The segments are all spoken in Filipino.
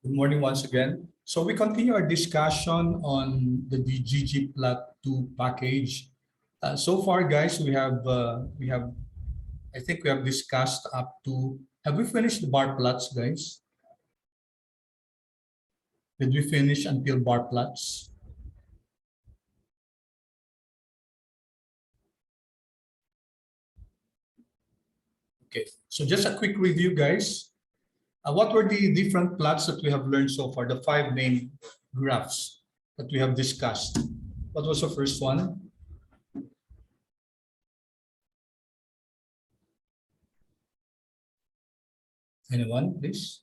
Good morning once again. So we continue our discussion on the ggplot2 package. So far, guys, I think we have discussed up to. Have we finished the bar plots, guys? Did we finish until bar plots? Okay. So just a quick review, guys. What were the different plots that we have learned so far? The 5 main graphs that we have discussed. What was the first one? Anyone, please?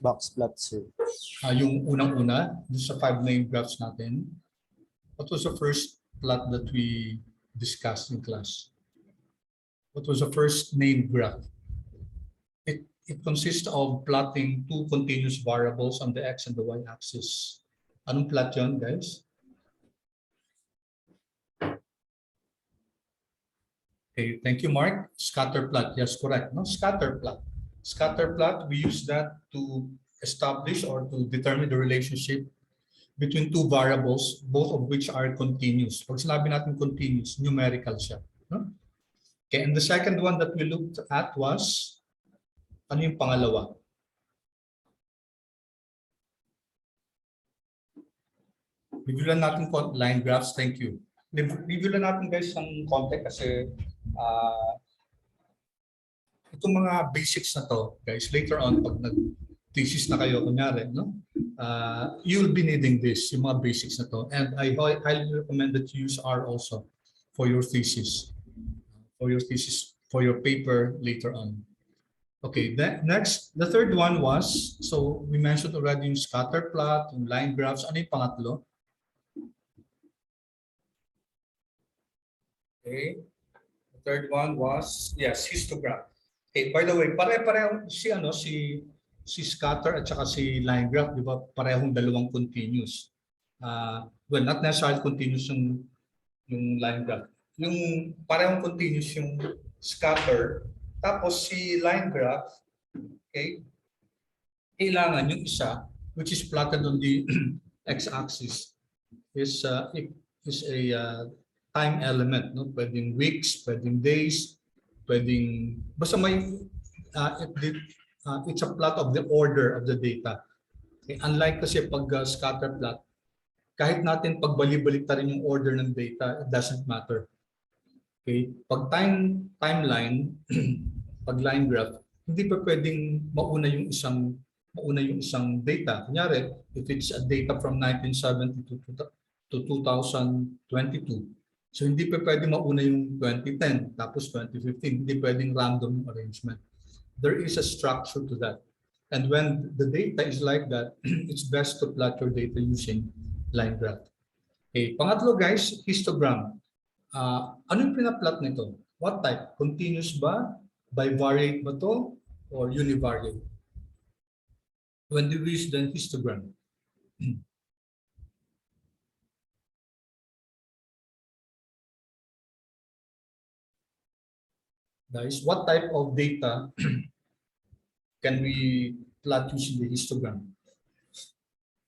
Box plot, sir. Yung unang-una, dun sa 5 main graphs natin. What was the first plot that we discussed in class? What was the first main graph? It consists of plotting 2 continuous variables on the x and the y axis. Anong plot yun, guys? Okay, thank you, Mark. Scatter plot. Yes, correct. No, scatter plot. Scatter plot, we use that to establish or to determine the relationship between 2 variables, both of which are continuous. Pag sinabi natin continuous, numerical siya. No? Okay, and the second one that we looked at was, ano yung pangalawa? Review lang natin line graphs. Thank you. Review lang natin, guys, ang konti kasi itong mga basics na to, guys, later on, pag nag-thesis na kayo, kunyari, no? You'll be needing this, yung mga basics na to. And I highly recommend that you use R also for your thesis. For your paper later on. Okay, next, the third one was, so we mentioned already yung scatter plot, yung line graphs. Ano yung pangatlo? Okay, the third one was, yes, histogram. Okay, by the way, pare-pareho si scatter at saka si line graph, di ba? Parehong dalawang continuous. Well, not necessarily continuous yung line graph. Yung parehong continuous yung scatter, tapos si line graph, okay, kailangan yung isa, which is plotted on the x-axis, is a time element, no? Pwedeng weeks, pwedeng days, pwedeng basta may it's a plot of the order of the data. Okay? Unlike kasi pag scatter plot, kahit natin pagbalik-balik ta rin yung order ng data, it doesn't matter. Okay? Pag timeline, pag line graph, hindi pa pwedeng mauna yung isang data. Kunyari, if it's a data from 1970 to 2022, so hindi pa pwedeng mauna yung 2010 tapos 2015, hindi pwedeng random arrangement. There is a structure to that. And when the data is like that, it's best to plot your data using line graph. Okay, pangatlo, guys, histogram. Ano yung pinaplot nito? What type? Continuous ba? Bivariate ba to? Or univariate? When do we use the histogram? Guys, what type of data can we plot using the histogram?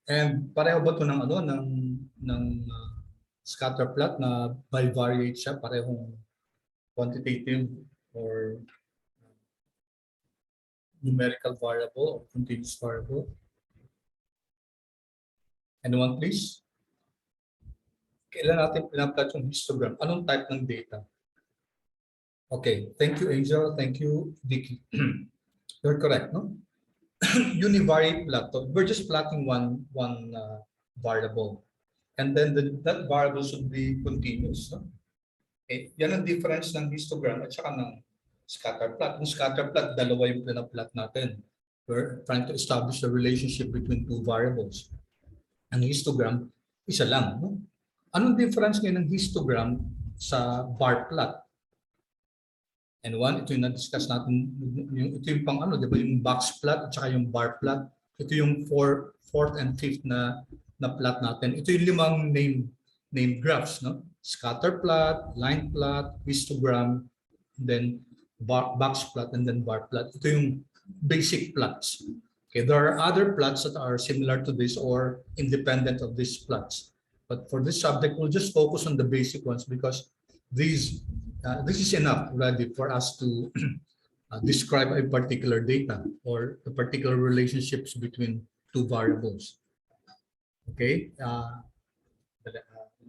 And pareho ba ito ng scatter plot na bivariate siya, parehong quantitative or numerical variable or continuous variable? Anyone, please? Kailan natin pinaplot yung histogram? Anong type ng data? Okay, thank you, Angel. Thank you, Vicky. You're correct, no? Univariate plot. We're just plotting one variable. And then that variable should be continuous. No? Okay. Yan ang difference ng histogram at saka ng scatter plot. Yung scatter plot, dalawa yung pinaplot natin. We're trying to establish the relationship between 2 variables. Ang histogram, isa lang. No? Anong difference ngayon ng histogram sa bar plot? And one, ito yung na-discuss natin, ito yung pang ano, di ba, yung box plot at saka yung bar plot. Ito yung fourth and fifth na plot natin. Ito yung 5 named graphs, no? Scatter plot, line plot, histogram, then box plot, and then bar plot. Ito yung basic plots. Okay, there are other plots that are similar to this or independent of these plots. But for this subject, we'll just focus on the basic ones because this is enough already for us to describe a particular data or the particular relationships between two variables. Okay?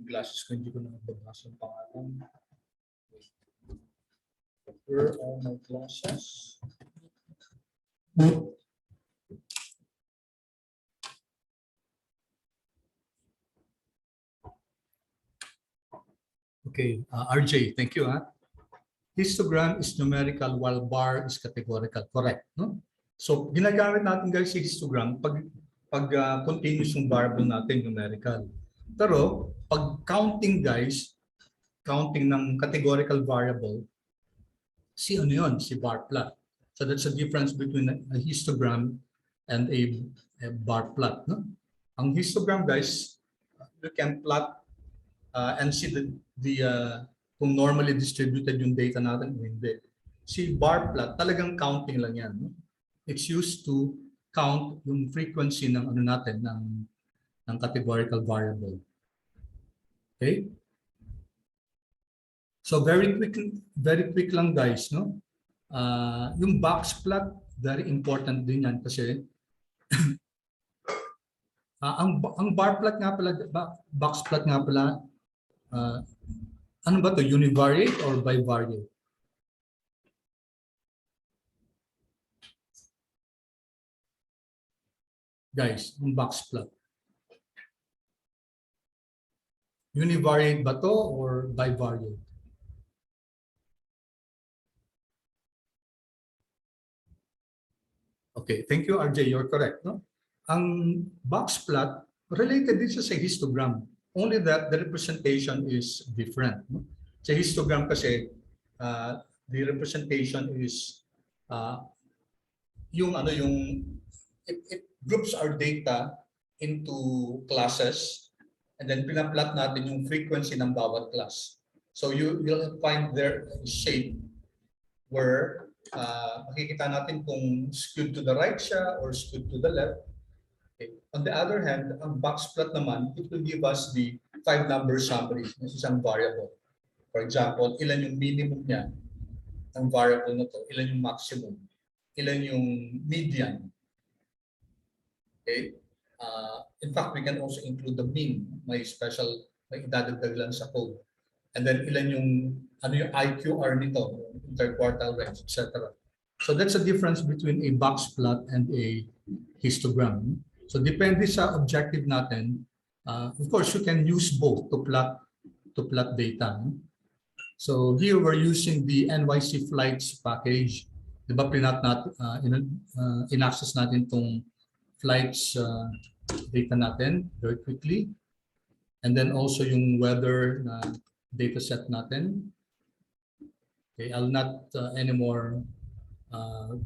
Glasses ko, hindi ko na nababasa ang pangalan. Where are my glasses? Okay, RJ, thank you. Histogram is numerical while bar is categorical. Correct, no? So, ginagamit natin guys si histogram pag continuous yung variable natin numerical. Pero, pag counting guys, counting ng categorical variable, si ano yun? Si bar plot. So, that's the difference between a histogram and a bar plot, no? Ang histogram guys, you can plot and see kung normally distributed yung data natin o hindi. Si bar plot, talagang counting lang yan. No? It's used to count yung frequency ng ano natin, ng categorical variable. Okay? So very quick lang guys, no? Yung box plot, very important din yan kasi ang bar plot nga pala, box plot nga pala, ano ba to? Univariate or bivariate? Guys, yung box plot. Univariate ba to or bivariate? Okay, thank you RJ, you're correct. No? Ang box plot, related din siya sa histogram. Only that the representation is different. No? Sa histogram kasi, the representation is it groups our data into classes and then pinaplot natin yung frequency ng bawat class. So you'll find there a shape where makikita natin kung skewed to the right siya or skewed to the left. Okay. On the other hand, ang box plot naman, it will give us the 5-number summary ng isang variable. For example, ilan yung minimum niya ng variable na to, ilan yung maximum, ilan yung median. Okay? In fact, we can also include the mean, may idadagdag lang sa code. And then ilan yung IQR nito, interquartile range, etc. So that's the difference between a box plot and a histogram. So depende sa objective natin. Of course, you can use both to plot data. So here we're using the NYC flights package. Diba in-access natin itong flights data natin very quickly. And then also yung weather data set natin. Okay, I'll not anymore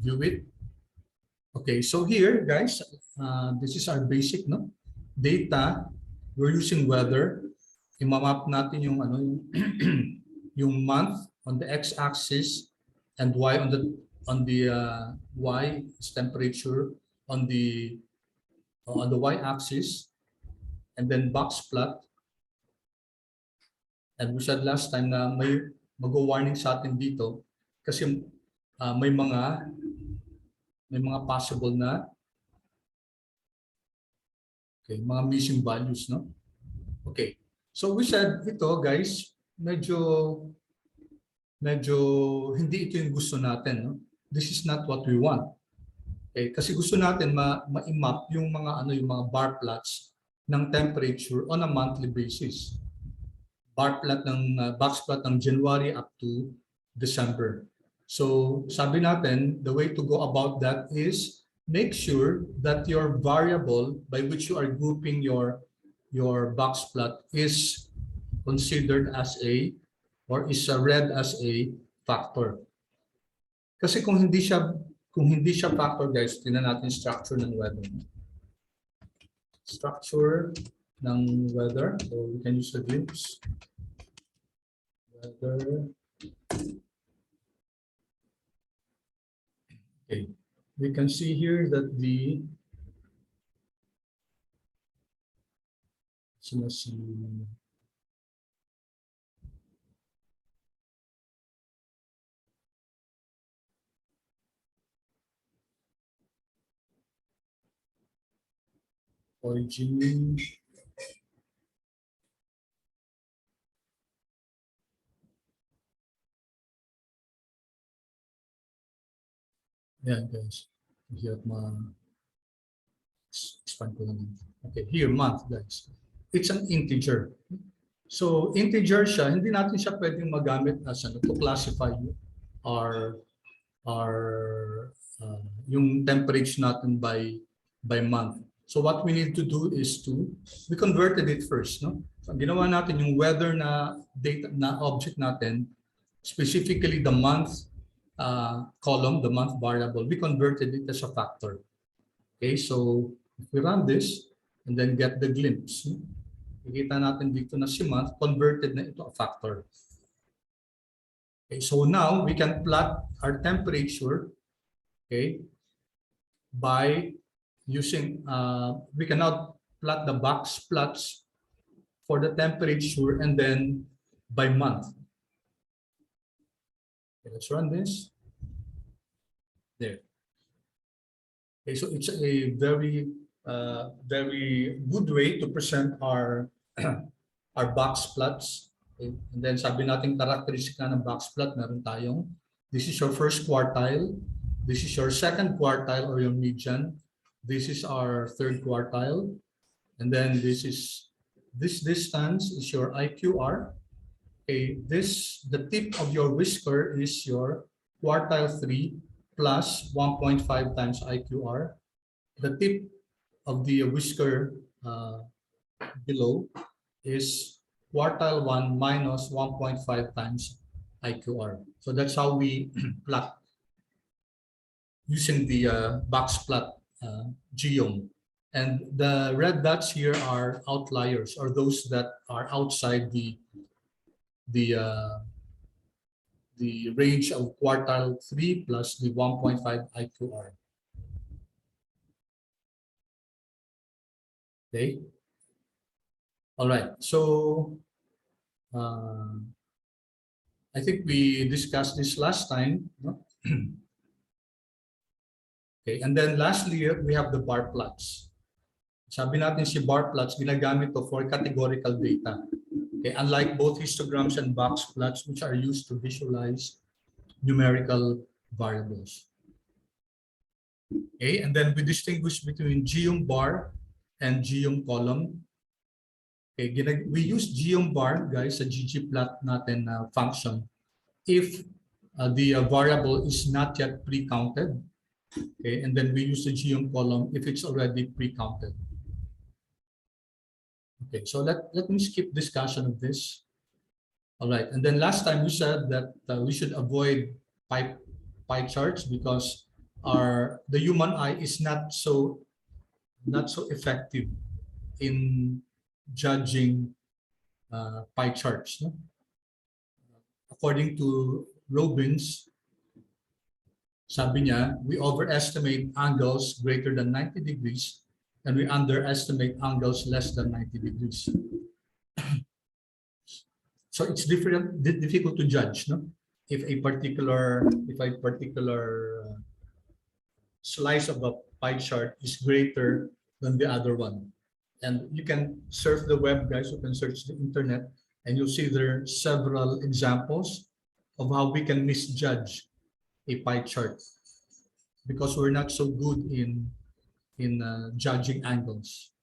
view it. Okay, so here guys, this is our basic data. We're using weather. I-map natin yung yung month on the x-axis and y on the y is temperature on the y-axis, and then box plot. And we said last time na may mag-warning sa atin dito kasi may mga possible na mga missing values, no? Okay. So we said ito guys, medyo hindi ito yung gusto natin, no? This is not what we want. Okay, kasi gusto natin ma-map yung mga yung mga bar plots ng temperature on a monthly basis. Bar plot ng box plot ng January up to December. So sabi natin, the way to go about that is make sure that your variable by which you are grouping your box plot is considered as or is read as a factor. Kasi kung hindi siya factor guys, tingnan natin structure ng weather. Structure ng weather, so we can use a glimpse. Weather. Okay, we can see here that the Sino si origin. Yan guys. Hirap expand ko lang. Okay, here month guys. It's an integer. So integer siya, hindi natin siya pwedeng magamit as ano to classify our yung temperature natin by month. So what we need to do is we converted it first, no? So ginawa natin yung weather na data na object natin, specifically the month column, the month variable, we converted it as a factor. Okay, so if we run this and then get the glimpse, no? Nakikita natin dito na si month, converted na ito a factor. Okay, so now we can plot our temperature, okay, by using, we can now plot the box plots for the temperature and then by month. Okay, let's run this. There. Okay, so it's a very good way to present our our box plots. Okay. And then sabi natin characteristic na ng box plot, meron tayong this is your first quartile, this is your second quartile or your median, this is our third quartile, and then this distance is your IQR. Okay, the tip of your whisker is your quartile 3 plus 1.5 times IQR. The tip of the whisker below is quartile 1 minus 1.5 times IQR. So that's how we plot using the box plot geom. And the red dots here are outliers, or those that are outside the range of quartile 3 plus the 1.5 IQR. Okay. All right. So I think we discussed this last time. No? Okay. And then lastly, we have the bar plots. Sabi natin si bar plots, ginagamit to for categorical data. Okay. Unlike both histograms and box plots, which are used to visualize numerical variables. Okay. And then we distinguish between geom bar and geom column. Okay, we use geom bar, guys, sa ggplot natin na function if the variable is not yet pre-counted. Okay, and then we use the geom column if it's already pre-counted. Okay, so let me skip discussion of this. All right, and then last time we said that we should avoid pie charts because the human eye is not so effective in judging pie charts. No? According to Robbins, sabi niya, we overestimate angles greater than 90 degrees and we underestimate angles less than 90 degrees. So it's difficult to judge, no? If a particular slice of a pie chart is greater than the other one. And you can surf the web, guys, you can search the internet, and you'll see there are several examples of how we can misjudge a pie chart because we're not so good in judging angles.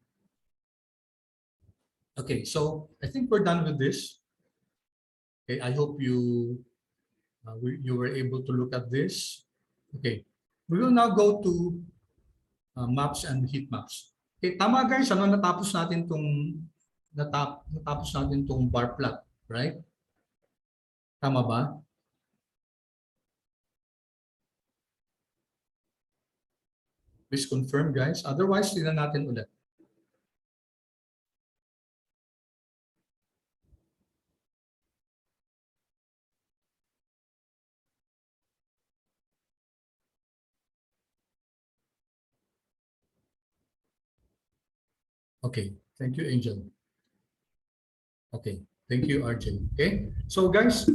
Okay, so I think we're done with this. Okay, I hope you were able to look at this. Okay, we will now go to maps and heat maps. Okay, tama guys, ano natapos natin tong bar plot, right? Tama ba? Please confirm guys, otherwise tingnan natin ulit. Okay, thank you, Angel. Okay, thank you, RJ. Okay, so guys,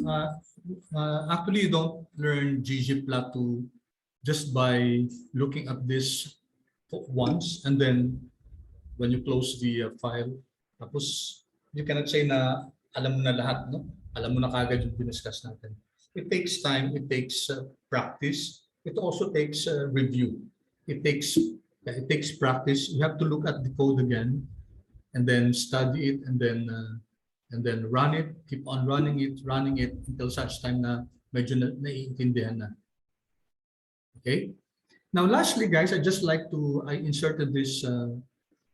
actually you don't learn ggplot2 just by looking at this once and then when you close the file, tapos you cannot say na alam mo na lahat, no? Alam mo na kagad yung diniscuss natin. It takes time, it takes practice, it also takes review. It takes practice. You have to look at the code again and then study it and then run it, keep on running it until such time na medyo naiintindihan na. Okay? Now lastly guys, I inserted this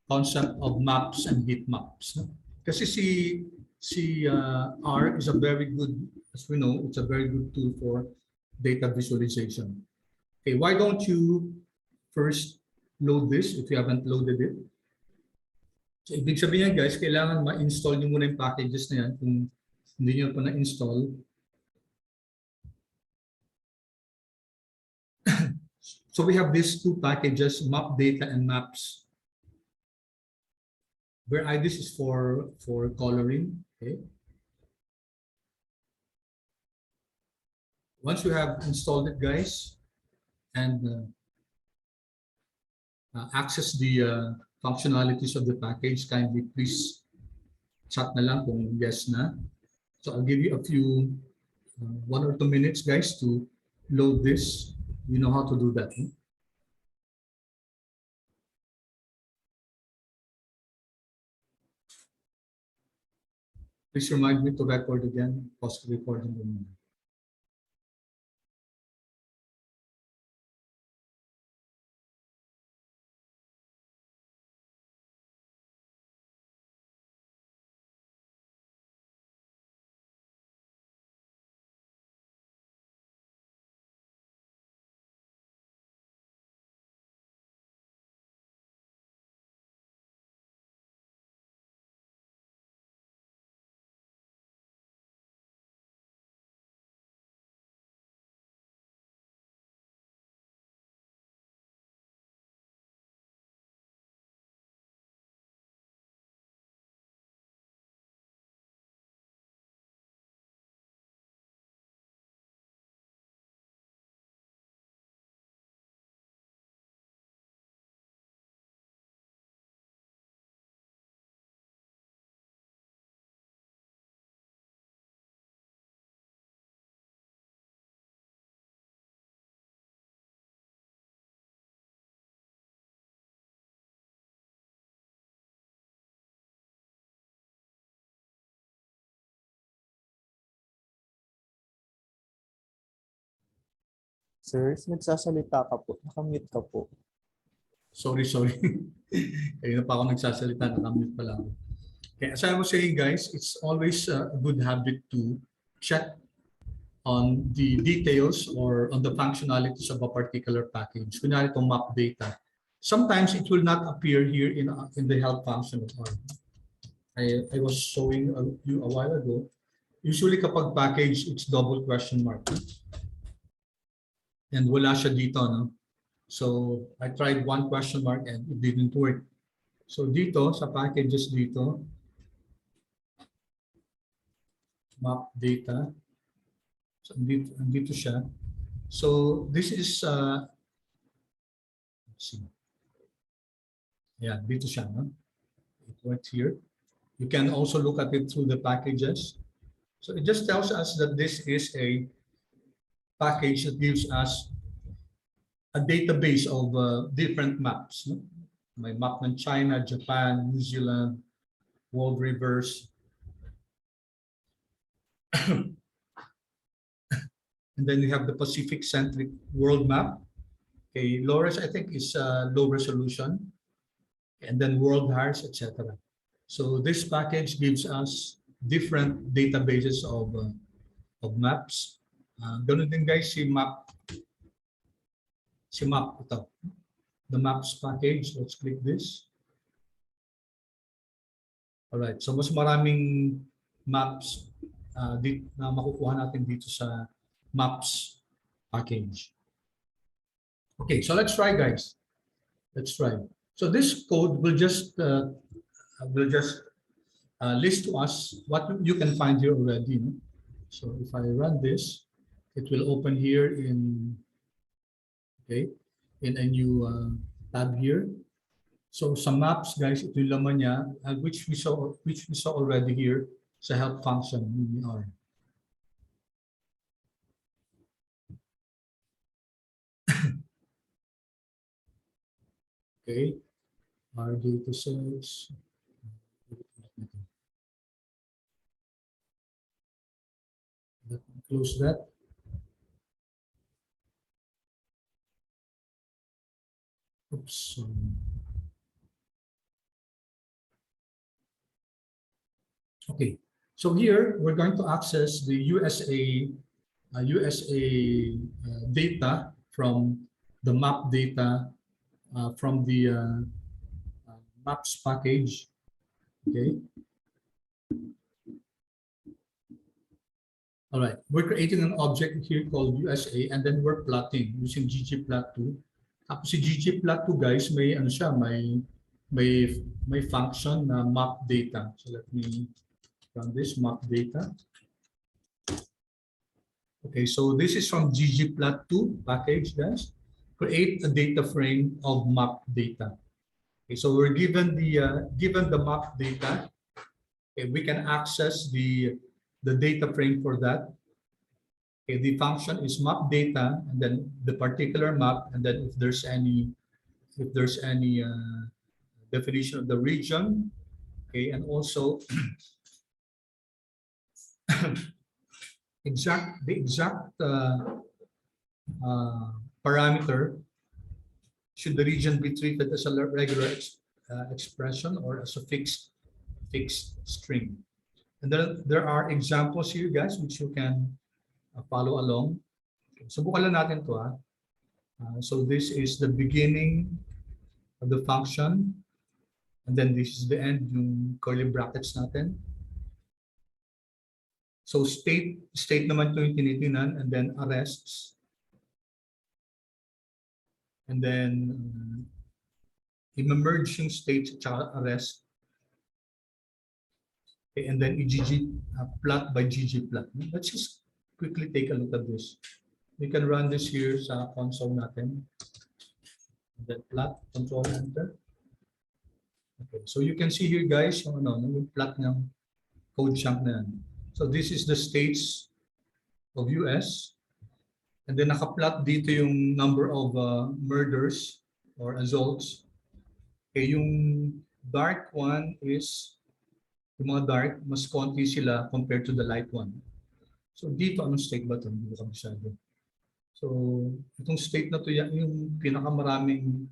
concept of maps and heat maps. No? Kasi si R is a very good, as we know, it's a very good tool for data visualization. Okay, why don't you first load this if you haven't loaded it? So, ibig sabihin guys, kailangan ma-install nyo muna yung packages na yan kung hindi nyo pa na-install. So we have these two packages, map data and maps. Where this is for coloring. Okay. Once you have installed it, guys, and access the functionalities of the package, kindly please chat na lang kung yes na. So I'll give you a few 1 or 2 minutes, guys, to load this. You know how to do that. Huh? Please remind me to record again, pause the recording. Sir, if nagsasalita ka po, nakamute ka po. Sorry. Kaya pa ako nagsasalita, nakamute pala ako. Okay, as I was saying, guys, it's always a good habit to check on the details or on the functionalities of a particular package. Kunyari itong map data. Sometimes it will not appear here in the help function of R. I was showing you a while ago. Usually kapag package, it's double question mark. And wala siya dito, no? So I tried one question mark and it didn't work. So dito, sa packages dito, map data. So dito siya. So this is, let's see. Yeah, dito siya, no? It works here. You can also look at it through the packages. So it just tells us that this is a package that gives us a database of different maps. No? May map ng China, Japan, New Zealand, world rivers. And then we have the Pacific-centric world map. Okay, low-res I think is low resolution. And then world hires, etc. So this package gives us different databases of maps. Ganun din guys si map ito. The maps package. Let's click this. All right. So mas maraming maps na makukuha natin dito sa maps package. Okay, so let's try, guys. Let's try. So this code will just list to us what you can find here already. No? So if I run this, it will open here in a new tab here. So some maps, guys, ito yung laman niya, which we saw already here sa help function. Okay, our data sets. Close that. Oops. Okay, so here we're going to access the USA data from the map data from the maps package. Okay. All right, we're creating an object here called USA, and then we're plotting using ggplot2. Tapos si ggplot2, guys, may ano siya, may function na map data. So let me run this map data. Okay, so this is from ggplot2 package, guys. Create a data frame of map data. Okay, so we're given the map data. Okay, we can access the data frame for that. Okay, the function is map data, and then the particular map, and then if there's any definition of the region, okay, and also the exact parameter. Should the region be treated as a regular expression or as a fixed string? And then there are examples here, guys, which you can follow along. Subukan lang natin to. So this is the beginning of the function, and then this is the end, yung curly brackets natin. So state naman ito yung tinitingnan, and then arrests. And then i-merge yung state at arrest. Okay, and then plot by ggplot. Let's just quickly take a look at this. We can run this here sa console natin. And then plot, control enter. Okay, so you can see here, guys, yung plot ng code chunk na yan. So this is the states of US. And then naka-plot dito yung number of murders or assaults. Okay, yung dark one is, yung mga dark, mas konti sila compared to the light one. So dito, anong state ba ito? Hindi ko kabisado. So itong state na to yan, yung pinakamaraming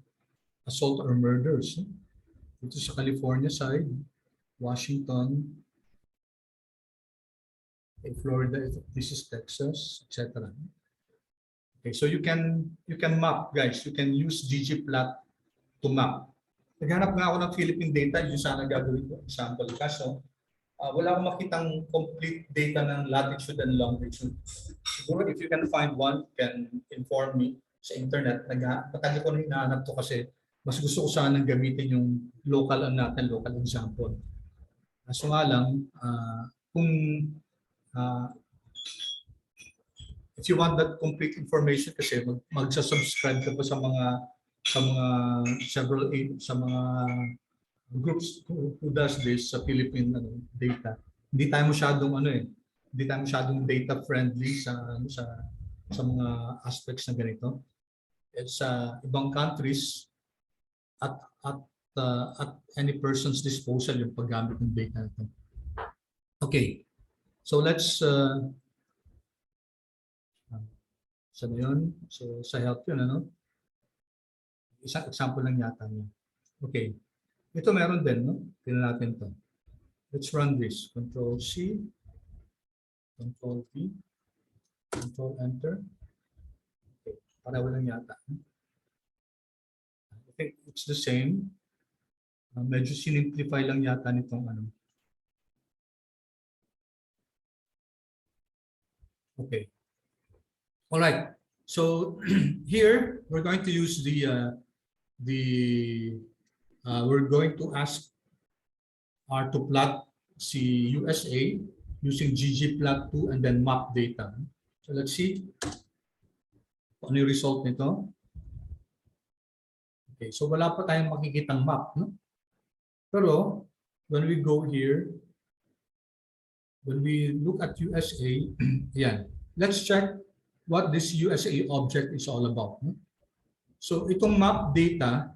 assault or murders. Dito sa California side, Washington, Florida, this is Texas, etc. Okay, so you can map, guys. You can use ggplot to map. Naghanap nga ako ng Philippine data, yung sana gagawin ko example. Kaso wala akong makitang complete data ng latitude and longitude. Siguro if you can find one, can inform me sa internet. Matagal ko na hinahanap to kasi mas gusto ko sana gamitin yung local example. Kaso nga lang, kung if you want that complete information kasi magsa-subscribe ka pa sa mga groups who does this sa Philippine data. Hindi tayo masyadong data friendly sa mga aspects na ganito. Sa ibang countries at any person's disposal yung paggamit ng data nito. Okay. So let's sabi yun. So sa help yun, isang example lang yata niya. Okay. Ito meron din, tingnan natin to. Let's run this. Control C, Control V, Control Enter. Okay. Pareho lang yata. I think it's the same. Medyo sinimplify lang yata nitong Okay. All right. So here we're going to use we're going to ask R to plot si USA using ggplot2 and then map data. So let's see kung ano yung result nito. Okay, so wala pa tayong makikitang map, no? Pero when we go here, when we look at USA, yan. Let's check what this USA object is all about. No? So itong map data,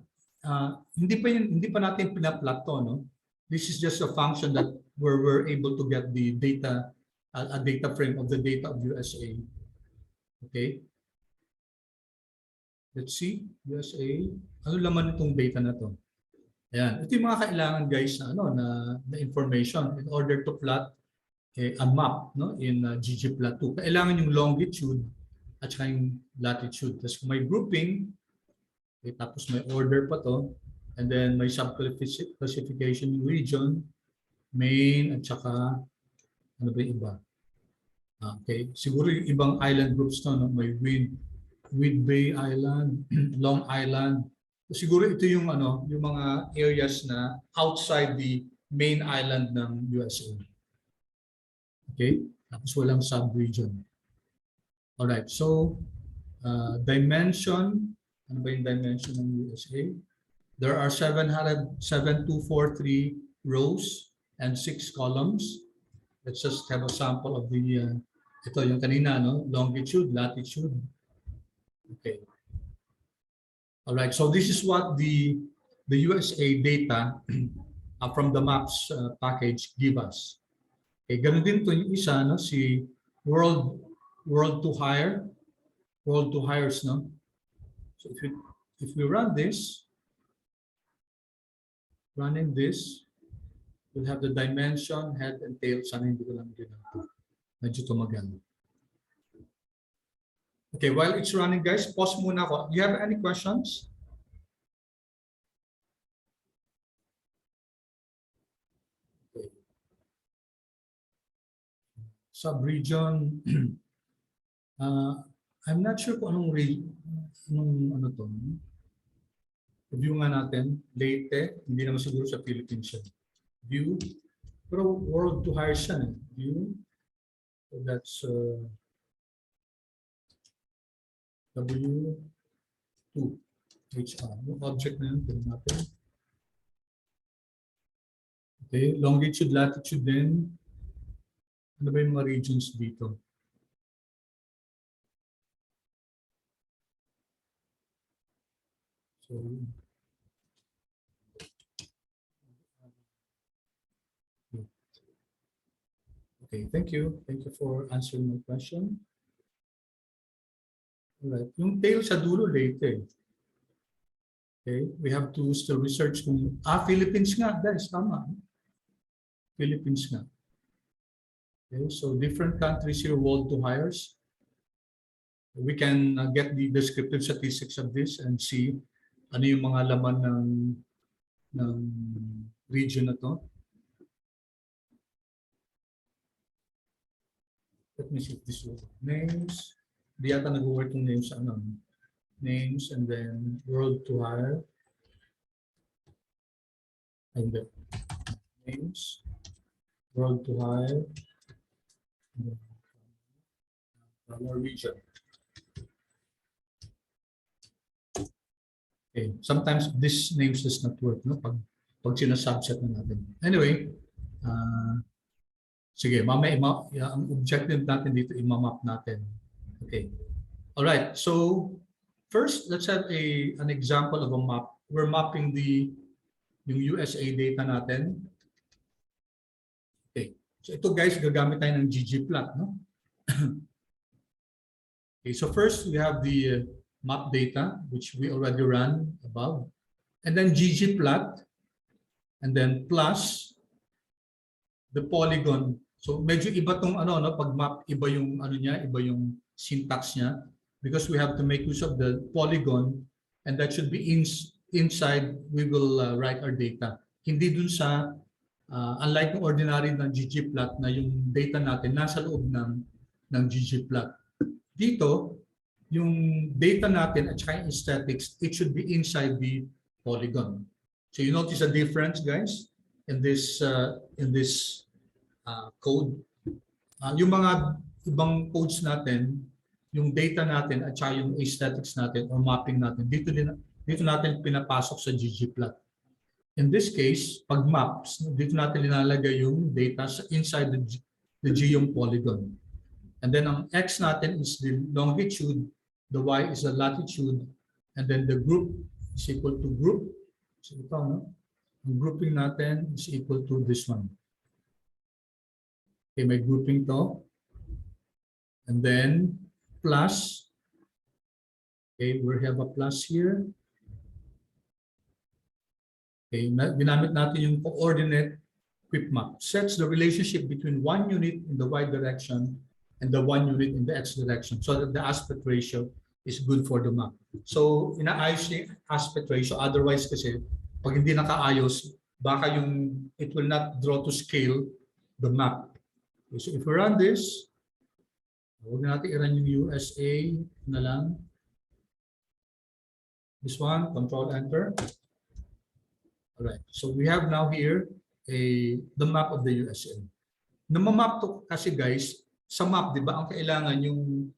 hindi pa natin pinaplot to, no? This is just a function that where we're able to get the data, a data frame of the data of USA. Okay. Let's see, USA. Ano laman itong data na to? Ayan. Ito yung mga kailangan, guys, na, na information in order to plot a map, no, in ggplot2. Kailangan yung longitude at saka yung latitude. Tapos may grouping, okay, tapos may order pa to, and then may sub-classification yung region, main, at saka ano ba yung iba? Okay, siguro yung ibang island groups to, no? May Whidbey Island, Long Island. Siguro ito yung yung mga areas na outside the main island ng USA. Okay? Tapos walang sub-region. Alright, so dimension, ano ba yung dimension ng USA? There are 7243 rows and 6 columns. Let's just have a sample of the, ito yung kanina, no? Longitude, latitude. Okay. Alright, so this is what the USA data from the maps package give us. Okay, ganun din to yung isa, no? Si World to Hires, no? So if we run this, running this, we'll have the dimension, head and tail. Sana hindi ko lang ginagawa. Medyo tumagal. Okay, while it's running, guys, pause muna ako. Do you have any questions? Okay. Sub-region. I'm not sure kung anong ano to. View nga natin. Leyte. Hindi naman siguro sa Philippines siya. View. Pero world to hire siya. View. So that's W2 HR. Yung object na yun, tignan natin. Okay, longitude, latitude din. Ano ba yung mga regions dito? So, okay, thank you. Thank you for answering my question. Alright, yung tail sa dulo, Leyte. Okay, we have to still research kung, Philippines nga, guys, tama. Philippines nga. Okay, so different countries here, world to hires. We can get the descriptive statistics of this and see ano yung mga laman ng region na to. Let me see if this will names. Di yata nag-work yung names sa ano. Names and then world to hire. And then names, world to hire, our region. Okay, sometimes this names does not work, no? Pag sinasubset na natin. Anyway, sige, mamaya ang objective natin dito i-map natin. Okay. All right. So first, let's have an example of a map. We're mapping yung USA data natin. Okay. So ito, guys, gagamit tayo ng ggplot, no? Okay. So first, we have the map data, which we already ran above, and then ggplot, and then plus the polygon. So medyo iba tong no, pag map, iba yung niya, iba yung syntax niya, because we have to make use of the polygon, and that should be inside we will write our data. Hindi dun sa unlike yung ordinary ng ggplot na yung data natin nasa loob ng ggplot. Dito, yung data natin at saka yung statics, it should be inside the polygon. So you notice a difference, guys, in this code. Yung mga ibang codes natin, yung data natin at saka yung aesthetics natin or mapping natin, dito natin pinapasok sa ggplot. In this case, pag maps, dito natin linalagay yung data inside the geom polygon. And then ang x natin is the longitude, the y is the latitude, and then the group is equal to group. So ito, no? Ang grouping natin is equal to this one. Okay, may grouping to. And then plus. Okay, we have a plus here. Okay, ginamit natin yung coordinate quick map. Sets the relationship between one unit in the y direction and the one unit in the x direction so that the aspect ratio is good for the map. So, inaayos yung aspect ratio. Otherwise kasi, pag hindi nakaayos, baka it will not draw to scale the map. Okay, so if we run this, huwag natin i-run yung USA na lang. This one, Control Enter. All right. So we have now here the map of the USA. Namamap to kasi guys, sa map, di ba, ang kailangan yung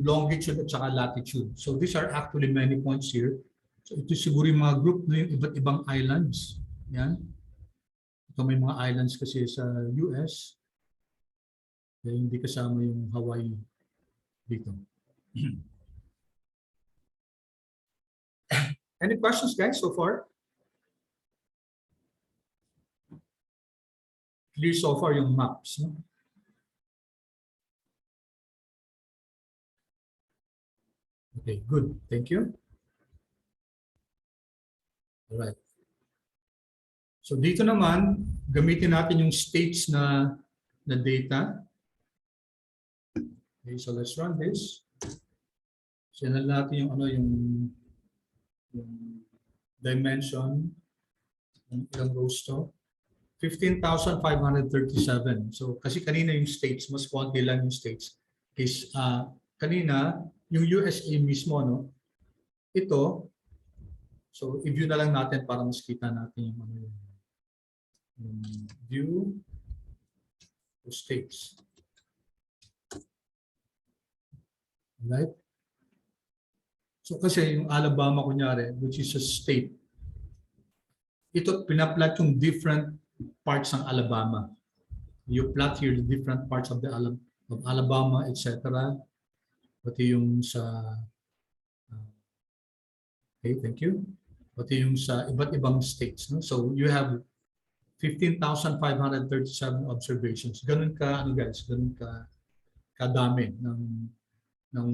longitude at saka latitude. So these are actually many points here. So ito siguro yung mga group na yung iba't ibang islands. Yan. Ito may mga islands kasi sa US. Kaya hindi kasama yung Hawaii dito. Any questions, guys, so far? Clear so far yung maps, no? Okay, good. Thank you. All right. So dito naman, gamitin natin yung states na data. Okay, so let's run this. Sinal natin yung yung dimension ng ilang rows to. 15,537. So kasi kanina yung states, mas konti lang yung states. Case kanina yung USA mismo, no? Ito, so i-view na lang natin para mas kita natin yung view of states. Right? So kasi yung Alabama kunyari, which is a state, ito pinaplat yung different parts ng Alabama. You plot here the different parts of Alabama, etc. Pati yung sa okay, thank you. Pati yung sa iba't ibang states, no? So you have 15,537 observations. Ganun ka guys, ganun ka kadami ng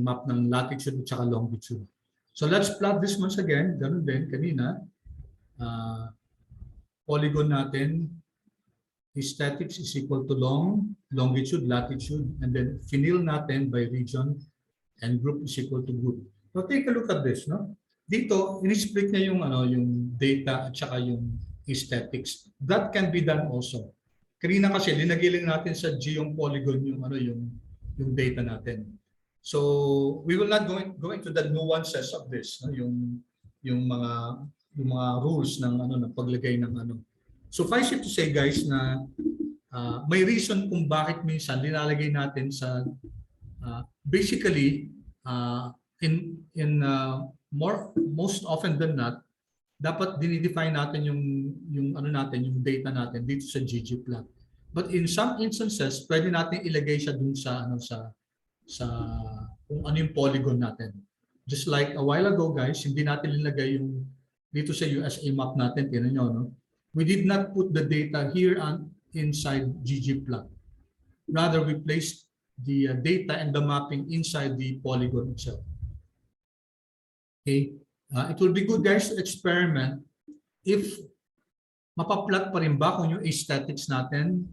map ng latitude at saka longitude. So let's plot this once again. Ganun din kanina. Polygon natin, aesthetics is equal to longitude, latitude, and then finil natin by region, and group is equal to group. So take a look at this, no? Dito, in-split niya yung data at saka yung aesthetics. That can be done also. Kanina kasi linagay lang natin sa geom polygon yung data natin. So we will not go into the nuances of this, no? Yung mga rules ng ng paglagay ng Suffice it to say guys na may reason kung bakit minsan linalagay natin sa basically most often than not dapat dinidefine natin yung data natin dito sa ggplot. But in some instances pwede natin ilagay siya dun sa kung ano yung polygon natin. Just like a while ago guys, hindi natin linagay yung dito sa USA map natin, tingnan nyo, no? We did not put the data here inside ggplot. Rather, we placed the data and the mapping inside the polygon itself. Okay, it will be good guys to experiment if mapaplot pa rin ba kung yung aesthetics natin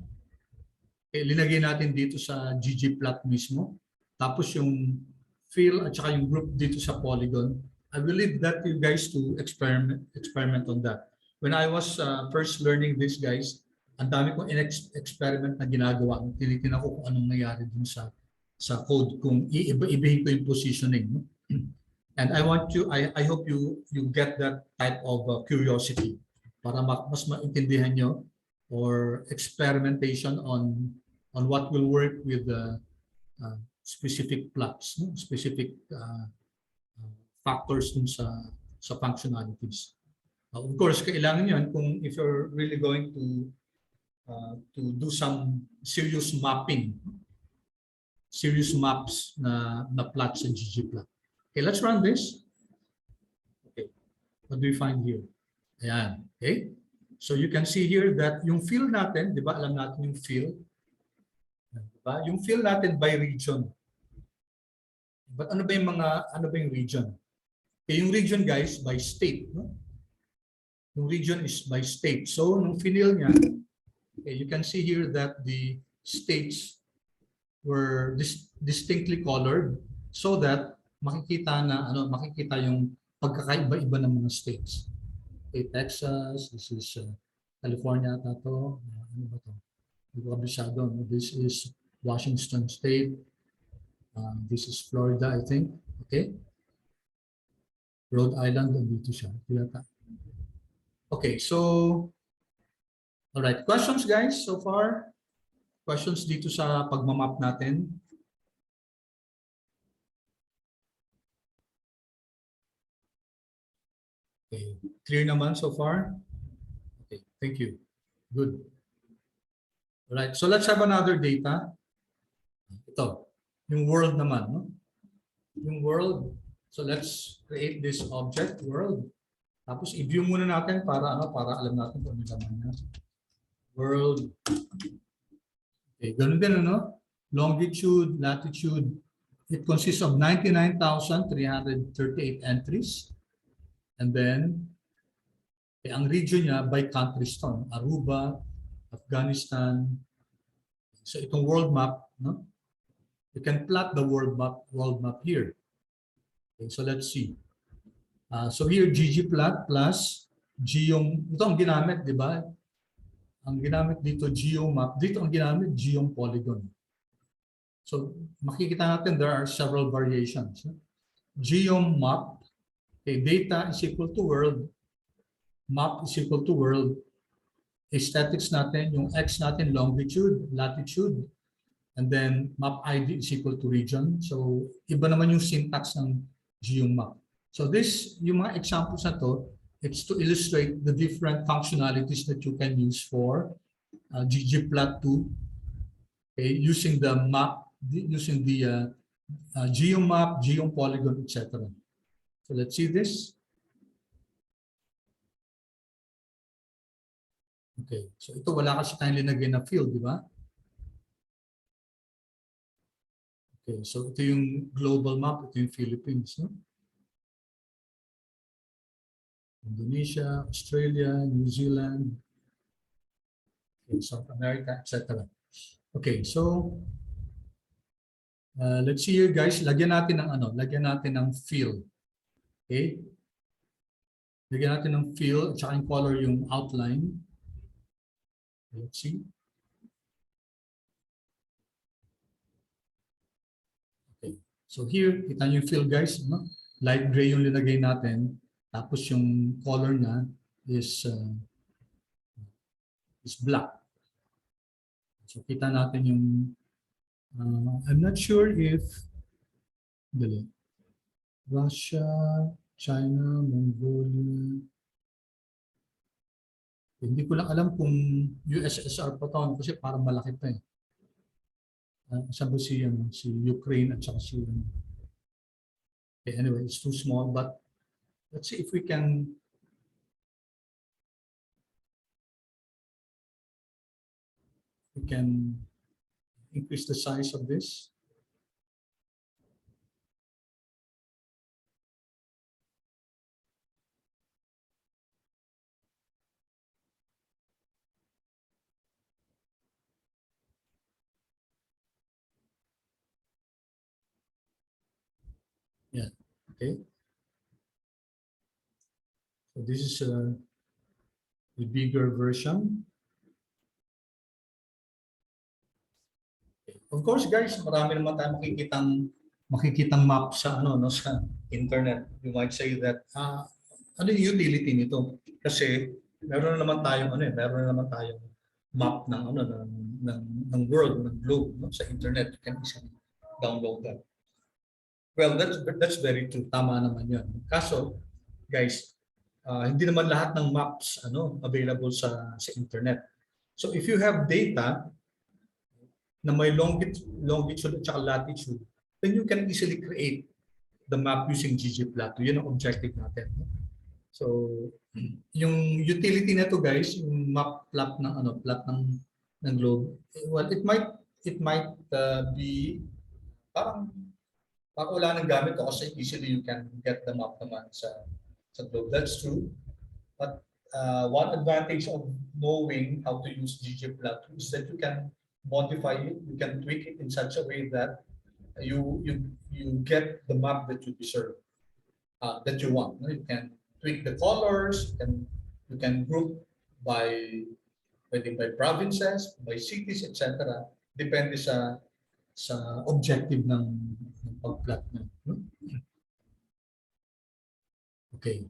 linagay natin dito sa ggplot mismo, tapos yung fill at saka yung group dito sa polygon. I will leave that to you guys to experiment on that. When I was first learning this guys, ang dami kong experiment na ginagawa. Tinitingnan ko kung anong nangyari dun sa code, kung iibahin ko yung positioning. And I hope you get that type of curiosity para mas maintindihan nyo or experimentation on what will work with the specific plots, no? Specific factors dun sa functionalities. Of course, kailangan yan kung if you're really going to do some serious mapping, serious maps na plots sa ggplot. Okay, let's run this. Okay, what do we find here? Ayan, okay. So you can see here that yung field natin, di ba, alam natin yung field. Diba? Yung field natin by region. But ano ba yung region? Okay, yung region guys, by state. No? Yung region is by state. So, nung finil niya, okay, you can see here that the states were distinctly colored so that makikita yung pagkakaiba-iba ng mga states. Okay, Texas, this is California ata to. Ano ba to? Hindi ko kabisado. This is Washington State. This is Florida, I think. Okay. Rhode Island, dito siya. Okay, so, all right. Questions, guys, so far? Questions dito sa pagmamap natin? Okay, clear naman so far? Okay, thank you. Good. All right, so let's have another data. Ito, yung world naman, no? Yung world. So let's create this object, world. Tapos i-view muna natin para alam natin kung ano naman niya. World. Okay, ganun din ano? Longitude, latitude. It consists of 99,338 entries. And then ang region niya by countries to, Aruba, Afghanistan. So itong world map, no? You can plot the world map here. Okay, so let's see. So here ggplot plus geom, ito ang ginamit, di ba? Ang ginamit dito geomap, dito ang ginamit geom polygon. So makikita natin there are several variations. Geom map, okay, data is equal to world, map is equal to world, aesthetics natin, yung x natin longitude, latitude, and then map ID is equal to region. So iba naman yung syntax ng geomap. So this, yung mga examples na to, it's to illustrate the different functionalities that you can use for ggplot2, okay, using the map, using the geomap, geom polygon, etc. So let's see this. Okay, so ito wala kasi tayong linagay na field, di ba? Okay, so ito yung global map, ito yung Philippines, no? Indonesia, Australia, New Zealand, okay, South America, etc. Okay, so let's see here guys, lagyan natin ng fill. Okay? Lagyan natin ng fill at saka yung color yung outline. Let's see. Okay. So here, kita nyo yung fill guys, no? Light gray yung linagay natin. Tapos yung color niya is black. So kita natin yung I'm not sure if Russia, China, Mongolia. Hindi ko lang alam kung USSR pa to kasi parang malaki pa eh. Sabi si Ukraine at saka si okay, anyway, it's too small but let's see if we can increase the size of this. Yeah, okay. So this is the bigger version. Okay. Of course, guys, marami naman tayong makikitang map sa sa internet. You might say that ano yung utility nito? Kasi meron naman tayong map ng ano ng world, ng globe, no? Sa internet, you can easily download that. Well, that's very true. Tama naman 'yun. Kaso, guys, hindi naman lahat ng maps available sa internet. So if you have data na may longitude at saka latitude, then you can easily create the map using ggplot2. Yun ang objective natin. So yung utility nito, guys, yung map plot ng plot ng globe, well, it might be parang wala nang gamit ko kasi easily you can get the map naman sa globe. That's true. But one advantage of knowing how to use ggplot2 is that you can modify it, you can tweak it in such a way that you get the map that you deserve, that you want. You can tweak the colors, you can group by provinces, by cities, etc. Depende sa objective ng pag-plot mo. Okay.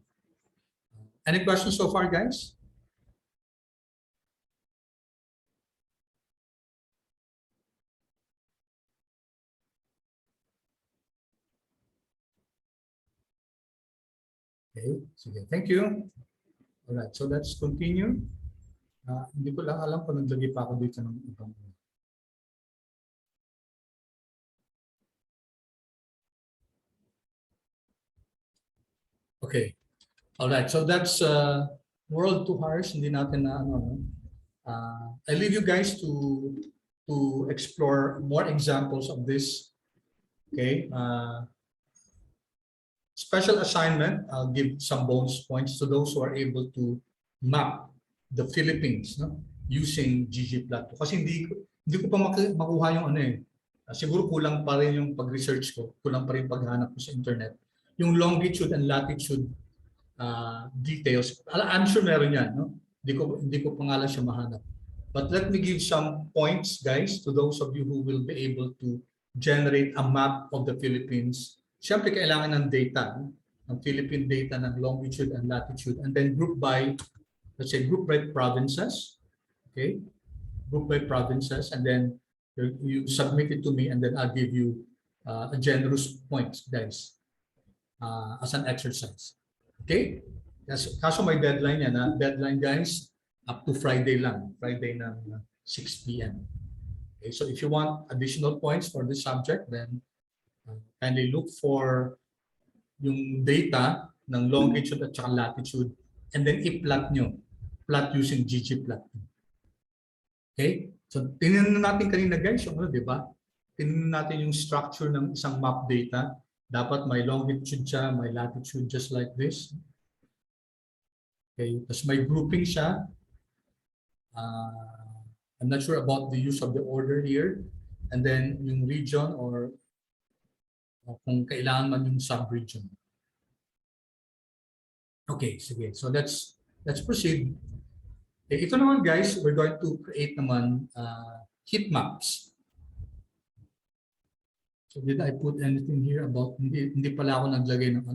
Any questions so far, guys? Okay, sige. Thank you. Alright, so let's continue. Hindi ko lang alam kung naglagay pa ako dito ng ibang. Okay. Alright, so that's world to harsh. Hindi natin na I leave you guys to explore more examples of this. Okay. Special assignment, I'll give some bonus points to those who are able to map the Philippines, no, using ggplot2. Kasi hindi ko pa makuha yung siguro kulang pa rin yung pag-research ko, kulang pa rin paghanap ko sa internet. Yung longitude and latitude details, I'm sure meron yan, no? Hindi ko pangalan siya mahanap. But let me give some points, guys, to those of you who will be able to generate a map of the Philippines. Siyempre, kailangan ng data, ng Philippine data ng longitude and latitude, and then group by, let's say, group by provinces, okay? Group by provinces, and then you submit it to me, and then I'll give you a generous points, guys, as an exercise. Okay? Kaso may deadline yan, deadline, guys, up to Friday lang, Friday ng 6 p.m. Okay, so if you want additional points for this subject, then kindly look for yung data ng longitude at saka latitude, and then i-plot nyo. Plot using ggplot. Okay? So tingnan natin kanina, guys, yung di ba? Tingnan natin yung structure ng isang map data. Dapat may longitude siya, may latitude, just like this. Okay? Tapos may grouping siya. I'm not sure about the use of the order here. And then yung region or kung kailangan man yung sub-region. Okay, sige. So let's proceed. Okay, ito naman, guys, we're going to create naman heat maps. So did I put anything here about, hindi pala ako naglagay ng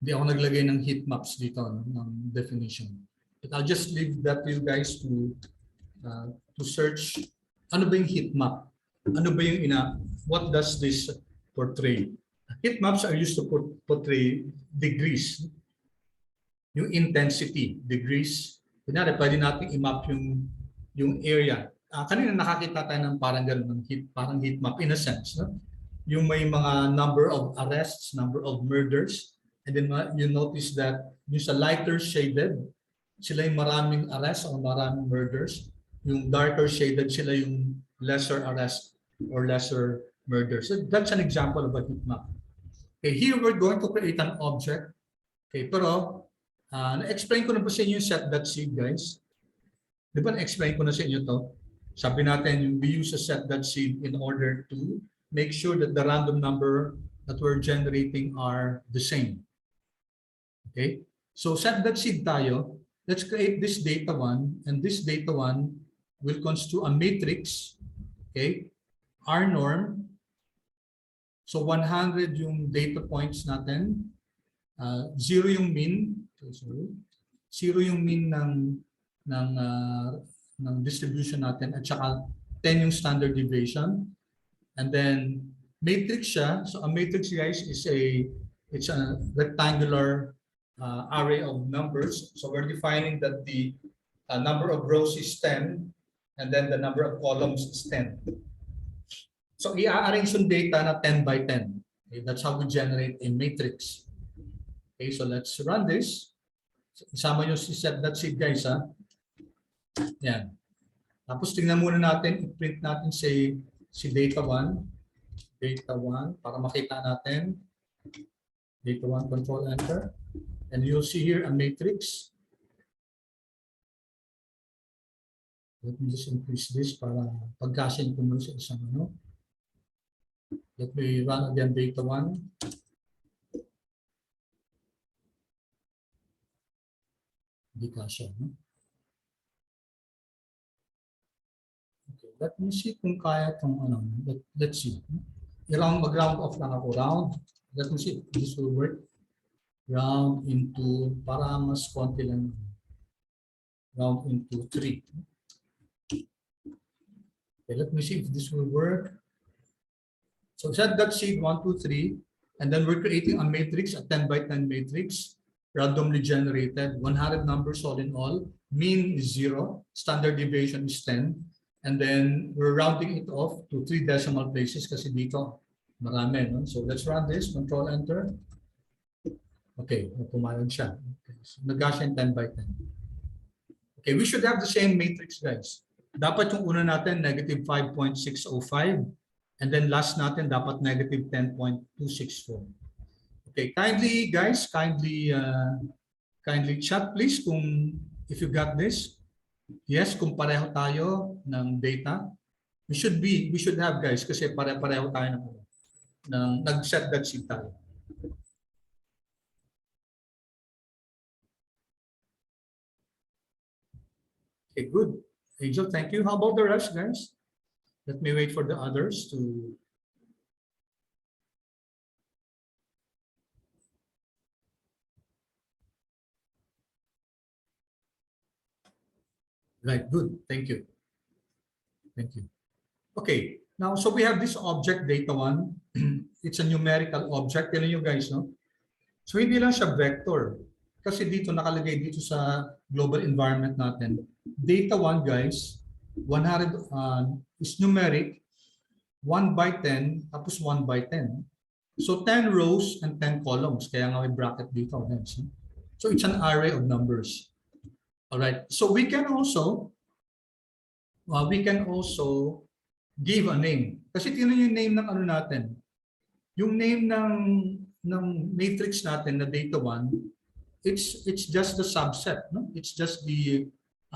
hindi ako naglagay ng heat maps dito, ng definition. But I'll just leave that to you guys to search. Ano ba yung heat map? Ano ba yung what does this portray? Heat maps are used to portray degrees. Yung intensity, degrees. Kunyari, pwede natin i-map yung area. Kanina nakakita tayo ng parang ganun, parang heat map in a sense. No? Yung may mga number of arrests, number of murders. And then you notice that yung sa lighter shaded, sila yung maraming arrests o maraming murders. Yung darker shaded, sila yung lesser arrests or lesser murders. So that's an example of a heat map. Okay, here we're going to create an object. Okay, pero na-explain ko na ba sa inyo yung set.seed, guys? Di ba na-explain ko na sa inyo to? Sabi natin, we use a set.seed in order to make sure that the random number that we're generating are the same. Okay? So set.seed tayo. Let's create this data one, and this data one will constitute a matrix. Okay? R norm. So 100 yung data points natin. 0 yung mean. Sorry. 0 yung mean ng ng distribution natin at saka 10 yung standard deviation. And then matrix siya. So a matrix, guys, is it's a rectangular array of numbers. So we're defining that the number of rows is 10 and then the number of columns is 10. So i-arrange yung data na 10 by 10. Okay, that's how we generate a matrix. Okay, so let's run this. Isama nyo si set.seed, guys, ha. Yan. Tapos tingnan muna natin, i-print natin si data1. Data1 para makita natin. Data1, control enter. And you'll see here a matrix. Let me just increase this para pagkasin ko muna sa isang ano. Let me run again data1. Hindi kasya, no? Okay, let me see kung kaya itong ano. Let's see. Mag-round off lang ako. Round. Let me see if this will work. Round into, para mas konti lang. Round into 3. Okay, let me see if this will work. So set.seed 1, 2, 3, and then we're creating a matrix, a 10 by 10 matrix, randomly generated, 100 numbers all in all. Mean is 0, standard deviation is 10, and then we're rounding it off to 3 decimal places kasi dito marami, no? So let's run this, control enter. Okay, pumayag siya. Okay, so nag-gasya 10 by 10. Okay, we should have the same matrix, guys. Dapat yung una natin, negative 5.605. And then last natin, dapat negative 10.264. Okay, kindly, guys, kindly chat, please, kung if you got this. Yes, kung pareho tayo ng data. We should have, guys, kasi pare-pareho tayo ng nag-set.seed tayo. Okay, good. Angel, thank you. How about the rest, guys? Let me wait for the others to. Right, good. Thank you. Thank you. Okay, now, so we have this object, data1. It's a numerical object. Yan you guys, no? So hindi lang siya vector. Kasi dito nakalagay dito sa global environment natin. Data1, guys, 100 is numeric. 1 by 10, tapos 1 by 10. So 10 rows and 10 columns. Kaya nga may bracket dito. So it's an array of numbers. All right. So we can also give a name. Kasi tingnan yung name ng ano natin. Yung name ng matrix natin na data1, it's just the subset, no? It's just the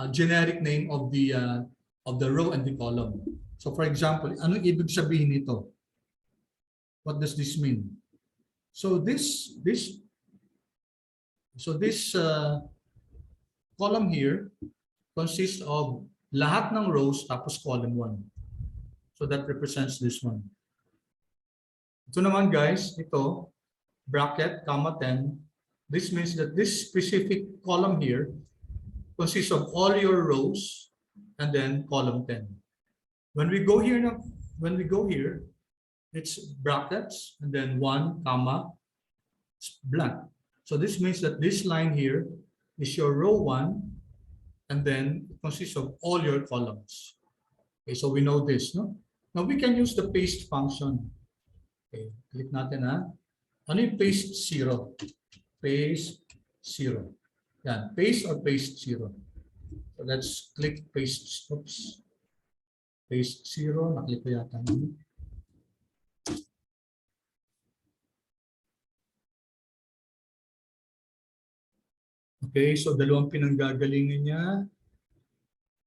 generic name of the row and the column. So for example, ano ibig sabihin nito? What does this mean? So this column here consists of lahat ng rows tapos column 1. So that represents this one. Ito naman, guys, ito bracket comma 10. This means that this specific column here consists of all your rows and then column 10. When we go here now, it's brackets and then 1 comma blank. So this means that this line here is your row 1 and then it consists of all your columns. Okay, so we know this, no? Now we can use the paste function. Okay, click natin, ha. Ano yung paste 0? Paste 0. Yan, paste or paste 0. So let's click paste. Oops. Paste 0, naklik ko yata. Okay, so dalawang pinanggagalingan niya.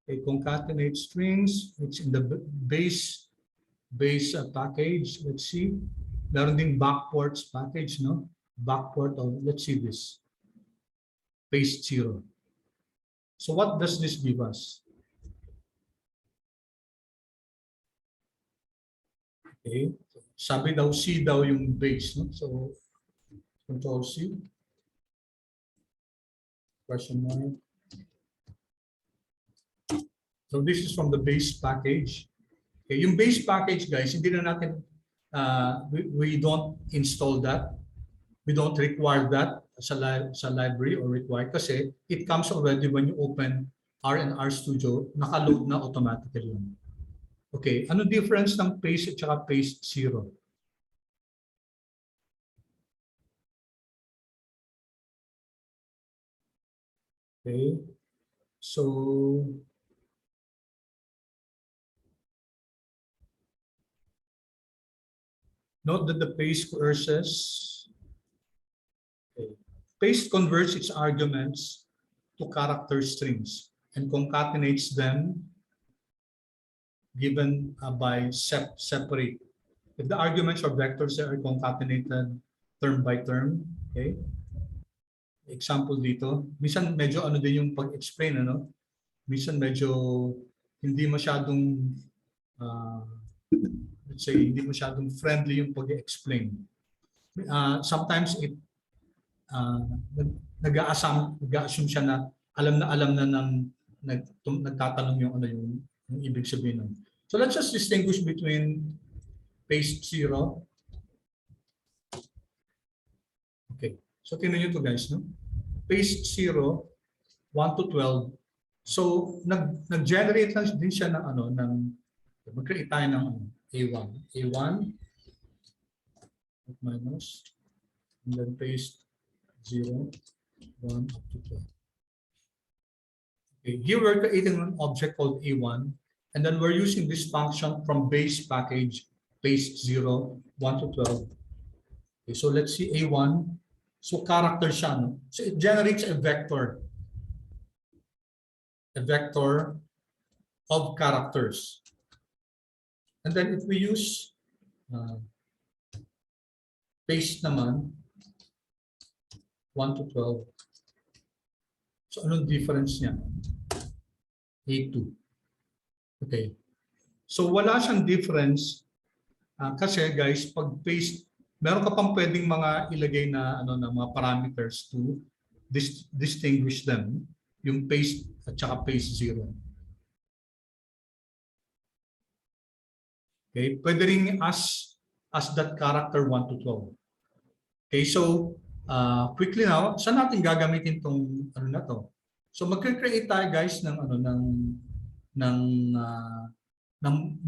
Okay, concatenate strings, it's in the base package. Let's see. Meron ding backports package, no? Backport of, let's see this. Paste 0. So what does this give us? Okay, sabi daw C daw yung base, no? So control C. Question mark. So this is from the base package. Okay, yung base package, guys, hindi na natin, we don't install that. We don't require that sa library or require kasi it comes already when you open R&R Studio, naka-load na automatically. Okay, ano difference ng paste at saka paste zero? Okay, so note that the paste coerces. Okay. Paste converts its arguments to character strings and concatenates them given by separate. If the arguments or vectors are concatenated term by term, okay? Example dito, minsan medyo ano din yung pag-explain, ano? Minsan medyo hindi masyadong let's say hindi masyadong friendly yung pag-explain. Sometimes it nag-a-assume siya na alam na ng nagtatanong yung ano yung ibig sabihin nun. So let's just distinguish between paste zero. Okay. So tingnan niyo to guys, no? Paste 0, 1 to 12. So nag-generate lang din siya ng ano ng mag-create tayo ng A1. A1 minus and then paste 0, 1 up to 12. Okay, here we're creating an object called A1 and then we're using this function from base package paste 0, 1 to 12. Okay, so let's see A1. So character siya, no? So it generates a vector of characters. And then if we use paste naman, 1 to 12. So anong difference niya? A2. Okay. So wala siyang difference kasi guys, pag paste, meron ka pang pwedeng mga ilagay na ano na mga parameters to distinguish them, yung paste at saka paste 0. Okay, pwede ring as that character 1 to 12. Okay, so quickly now, saan natin gagamitin tong ano na to? So magke-create tayo guys ng ano ng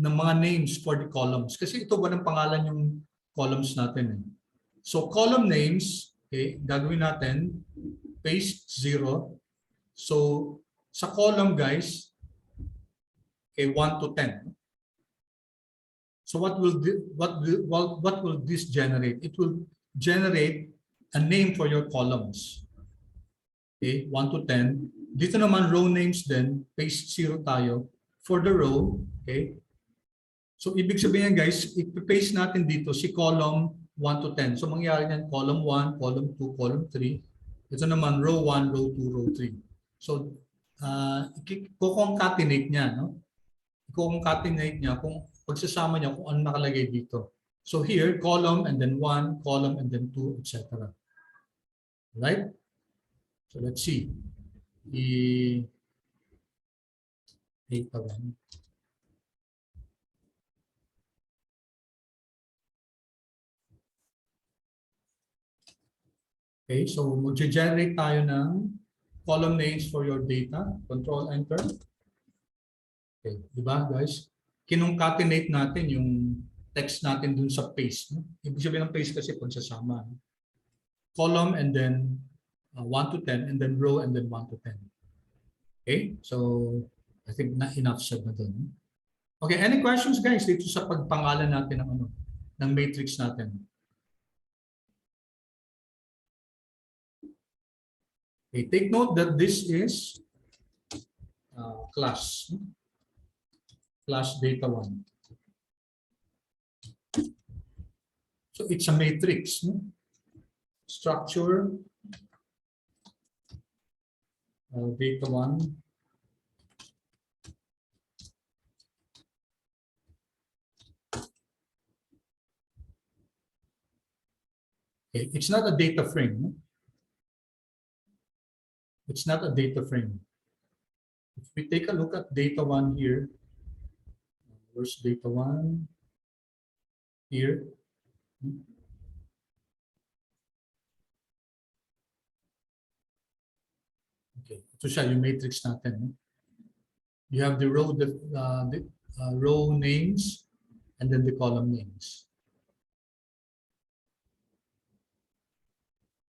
mga names for the columns kasi ito walang pangalan yung columns natin eh. So column names, okay, gagawin natin paste 0. So sa column guys, okay, 1 to 10. So what will this generate? It will generate a name for your columns. Okay, 1 to 10. Dito naman row names din, paste 0 tayo for the row, okay? So ibig sabihin guys, i-paste natin dito si column 1 to 10. So mangyayari niyan column 1, column 2, column 3. Ito naman row 1, row 2, row 3. So i-concatenate niya, no? I-concatenate niya kung pagsasama niya kung ano nakalagay dito. So here, column and then 1, column and then 2, etc. Right? So let's see. Okay, so mag-generate tayo ng column names for your data. Control Enter. Okay, di ba guys? Kinoncatenate natin yung text natin dun sa paste. No? Ibig sabihin ng paste kasi pagsasama. No? Column and then 1 to 10 and then row and then 1 to 10. Okay, so I think na enough said na dun. Okay, any questions guys dito sa pagpangalan natin ng ano ng matrix natin? Okay, take note that this is class data1. So it's a matrix. No? Structure data1. Okay, it's not a data frame. No? It's not a data frame. If we take a look at data 1 here, where's data 1? Here. Okay, ito siya yung matrix natin. No? You have the row names and then the column names.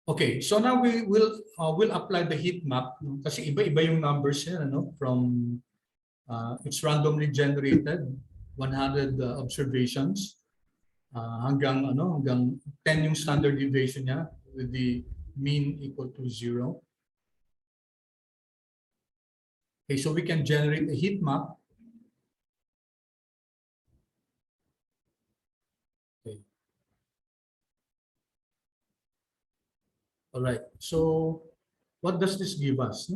Okay, so now we will apply the heat map kasi iba-iba yung numbers here, ano, from it's randomly generated 100 observations hanggang 10 yung standard deviation niya with the mean equal to 0. Okay, so we can generate a heat map. Okay. All right. So what does this give us?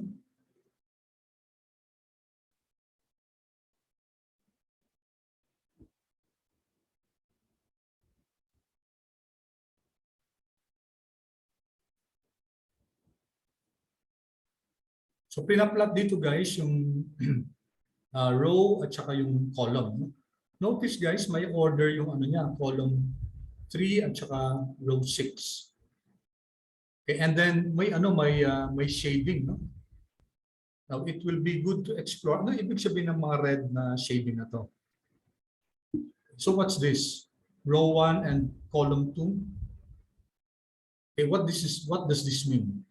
So pinaplot dito guys yung row at saka yung column. Notice guys, may order yung ano niya, column 3 at saka row 6. Okay, and then may may shading, no? Now it will be good to explore. Ano ibig sabihin ng mga red na shading na to? So what's this? Row 1 and column 2. Okay, what does this mean?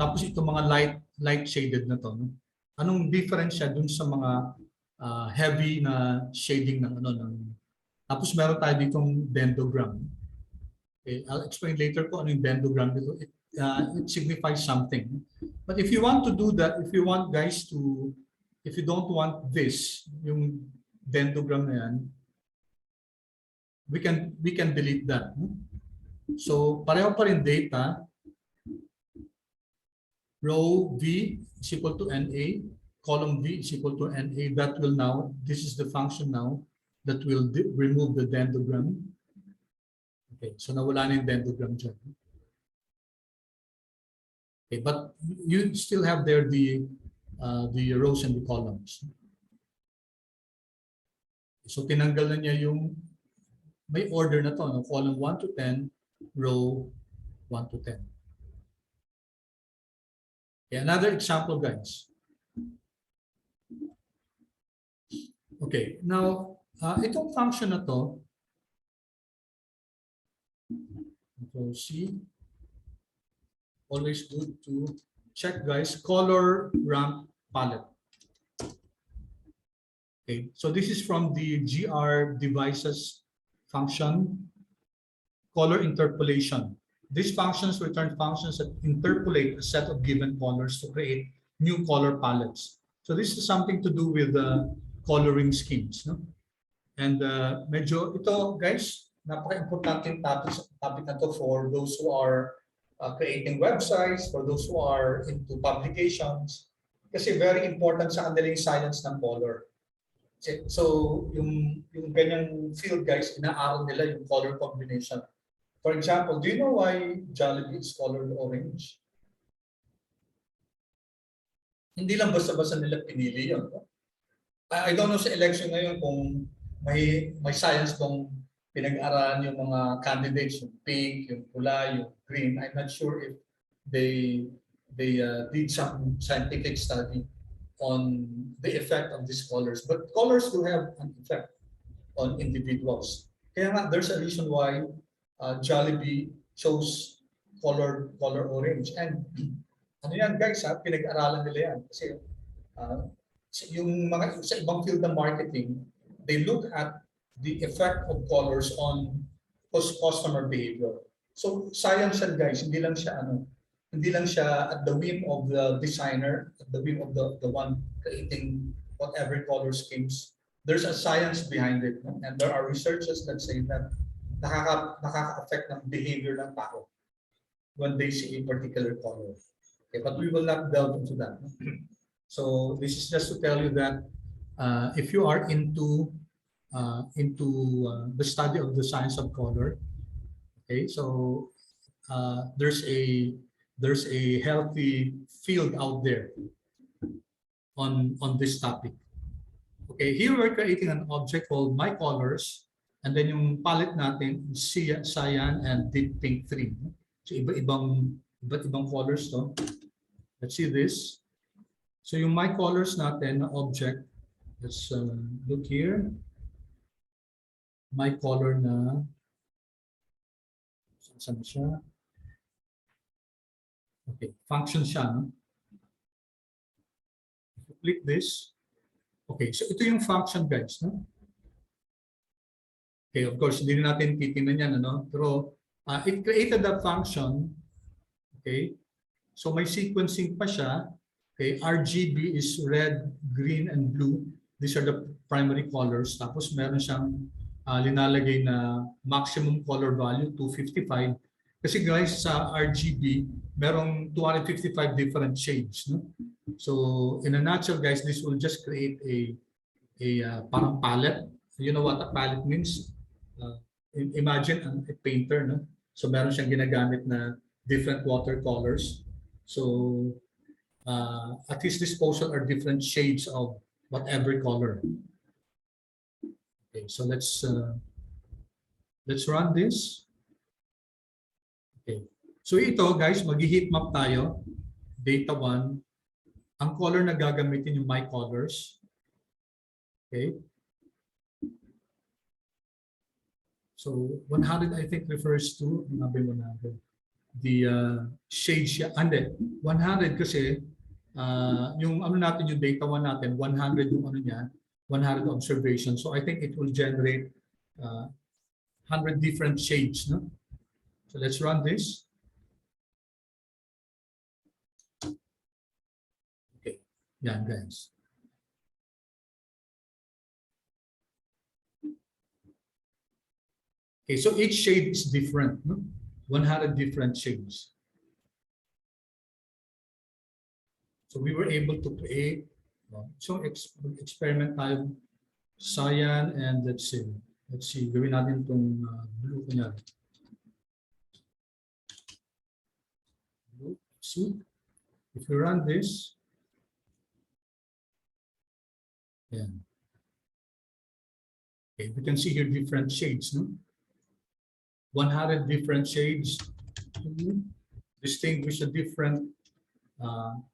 Tapos itong mga light shaded na to, no? Anong difference siya dun sa mga heavy na shading ng tapos meron tayo ditong dendrogram. Okay, I'll explain later ko ano yung dendrogram dito. It signifies something. But if you want to do that, if you don't want this, yung dendrogram na yan, we can delete that. So pareho pa rin data. Row V is equal to NA, column V is equal to NA. That will now, this is the function now that will remove the dendrogram. Okay, so nawala na yung dendrogram dyan. Okay, but you still have there the rows and the columns. So tinanggal na niya yung may order na to, no? Column 1 to 10, row 1 to 10. Okay, another example, guys. Okay, now itong function na to, Control C. Always good to check, guys, color ramp palette. Okay, so this is from the GR devices function, color interpolation. These functions return functions that interpolate a set of given colors to create new color palettes. So this is something to do with the coloring schemes, no? And medyo ito, guys, napaka-importanting topic na to for those who are creating websites, for those who are into publications, kasi very important sa kanilang science ng color. So yung ganyang field, guys, inaaral nila yung color combination. For example, do you know why Jollibee is colored orange? Hindi lang basta-basta nila pinili yun. I don't know sa election ngayon kung may science kung pinag-aralan yung mga candidates, yung pink, yung pula, yung green. I'm not sure if they did some scientific study on the effect of these colors. But colors do have an effect on individuals. Kaya nga, there's a reason why Jollibee chose color orange. And ano yan, guys, pinag-aralan nila yan. Kasi yung mga sa ibang field ng marketing, they look at the effect of colors on customer behavior. So science yan, guys, hindi lang siya at the whim of the designer, at the whim of the one creating whatever color schemes. There's a science behind it, no? And there are researchers that say that nakaka-affect ng behavior ng tao when they see a particular color. Okay, but we will not delve into that. So this is just to tell you that if you are into the study of the science of color, okay, so there's a healthy field out there on this topic. Okay, here we're creating an object called my colors, and then yung palette natin is cyan and deep pink 3. So iba't ibang colors to. Let's see this. So yung my colors natin na object, let's look here. My color na saan siya? Okay, function siya, no? Click this. Okay, so ito yung function, guys, no? Okay, of course, hindi na natin titingnan yan, ano? Pero it created that function. Okay, so may sequencing pa siya. Okay, RGB is red, green, and blue. These are the primary colors. Tapos meron siyang linalagay na maximum color value, 255. Kasi guys, sa RGB, merong 255 different shades. No? So, in a nutshell, guys, this will just create a parang palette. You know what a palette means? Imagine a painter. No? So, meron siyang ginagamit na different watercolors. So, at his disposal are different shades of whatever color. Okay, so let's run this. Okay, so ito guys, mag-heat map tayo. Data 1. Ang color na gagamitin yung my colors. Okay. So 100 I think refers to the shade siya. Hindi, 100 kasi yung ano natin yung data 1 natin, 100 yung ano niya, 100 observations. So I think it will generate 100 different shades, no? So let's run this. Okay, yan guys. Okay, so each shade is different, no? 100 different shades. So we were able to create so experiment tayo cyan and let's see, gawin natin itong blue kunyari. Blue, see, if you run this, yeah. Okay, we can see here different shades, no? 100 different shades distinguish the different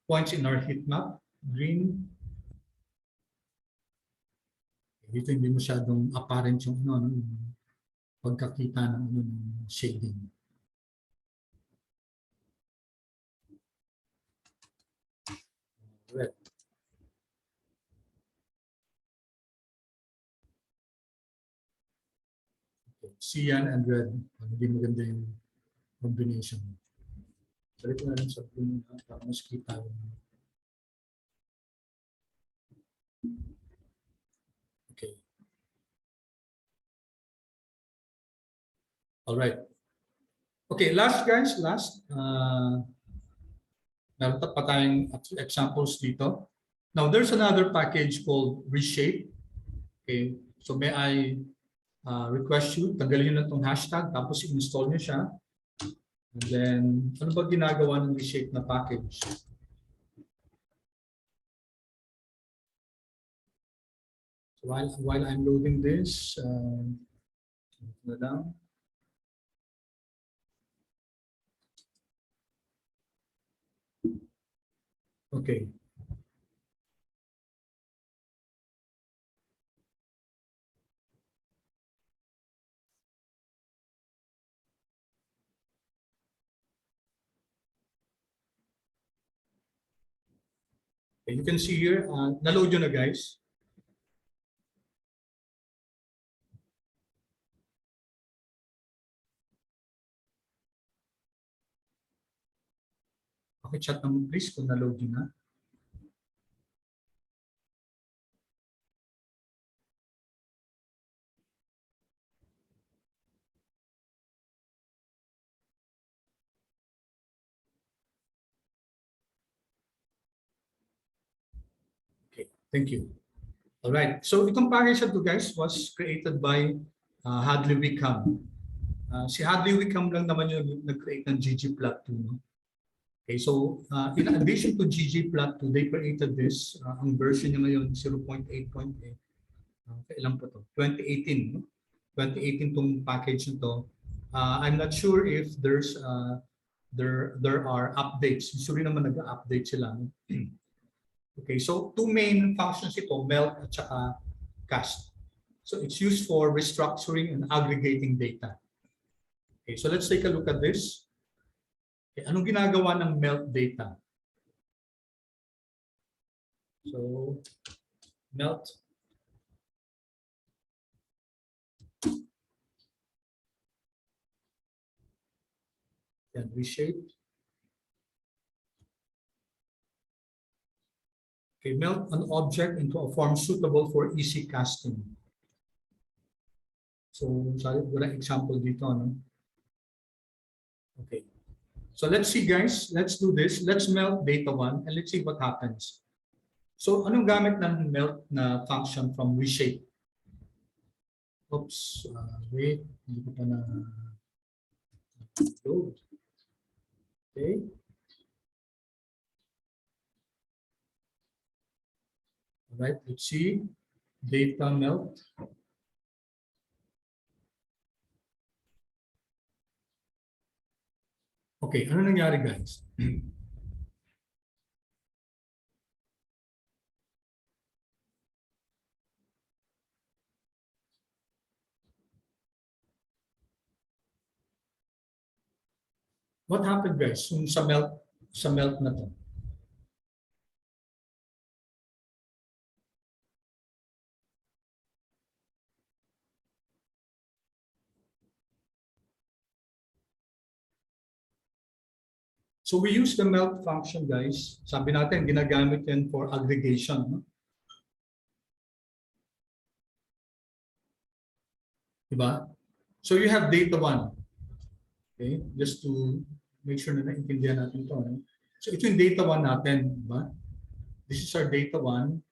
points in our heat map. Green. Dito hindi masyadong apparent yung pagkakita ng shading. Red. Okay. Cyan and red. Hindi maganda yung combination. Balik na rin sa blue para mas kita yung okay. All right. Okay, last guys, meron pa tayong examples dito. Now, there's another package called Reshape. Okay, so may I request you, tanggalin nyo na itong hashtag, tapos install nyo siya. And then, ano ba ginagawa ng Reshape na package? So while I'm loading this, down. Okay. Okay, you can see here, na-load yun na guys. Okay, chat naman please kung na-load yun na. Thank you. All right. So itong package na to guys was created by Hadley Wickham. Si Hadley Wickham lang naman yung nag-create ng ggplot2. No? Okay, so in addition to ggplot2, they created this. Ang version niya ngayon 0.8.8. Kailan po to? 2018. No? 2018 tong package nito. I'm not sure if there are updates. Usually naman nag-update sila. No? Okay, so two main functions ito, melt at saka cast. So it's used for restructuring and aggregating data. Okay, so let's take a look at this. Okay, anong ginagawa ng melt data? So, melt. Then reshape. Okay, melt an object into a form suitable for easy casting. So, wala example dito, no? Okay. So let's see, guys. Let's do this. Let's melt data 1 and let's see what happens. So anong gamit ng melt na function from reshape? Oops. Wait. Hindi ko pa na load. Okay. All right. Let's see. Data melt. Okay. Ano nangyari, guys? What happened, guys? Yung sa melt na to. So we use the melt function, guys. Sabi natin, ginagamit yan for aggregation. No? Diba? So you have data 1. Okay, just to make sure na naintindihan natin ito. No? So ito yung data 1 natin. Diba? This is our data 1.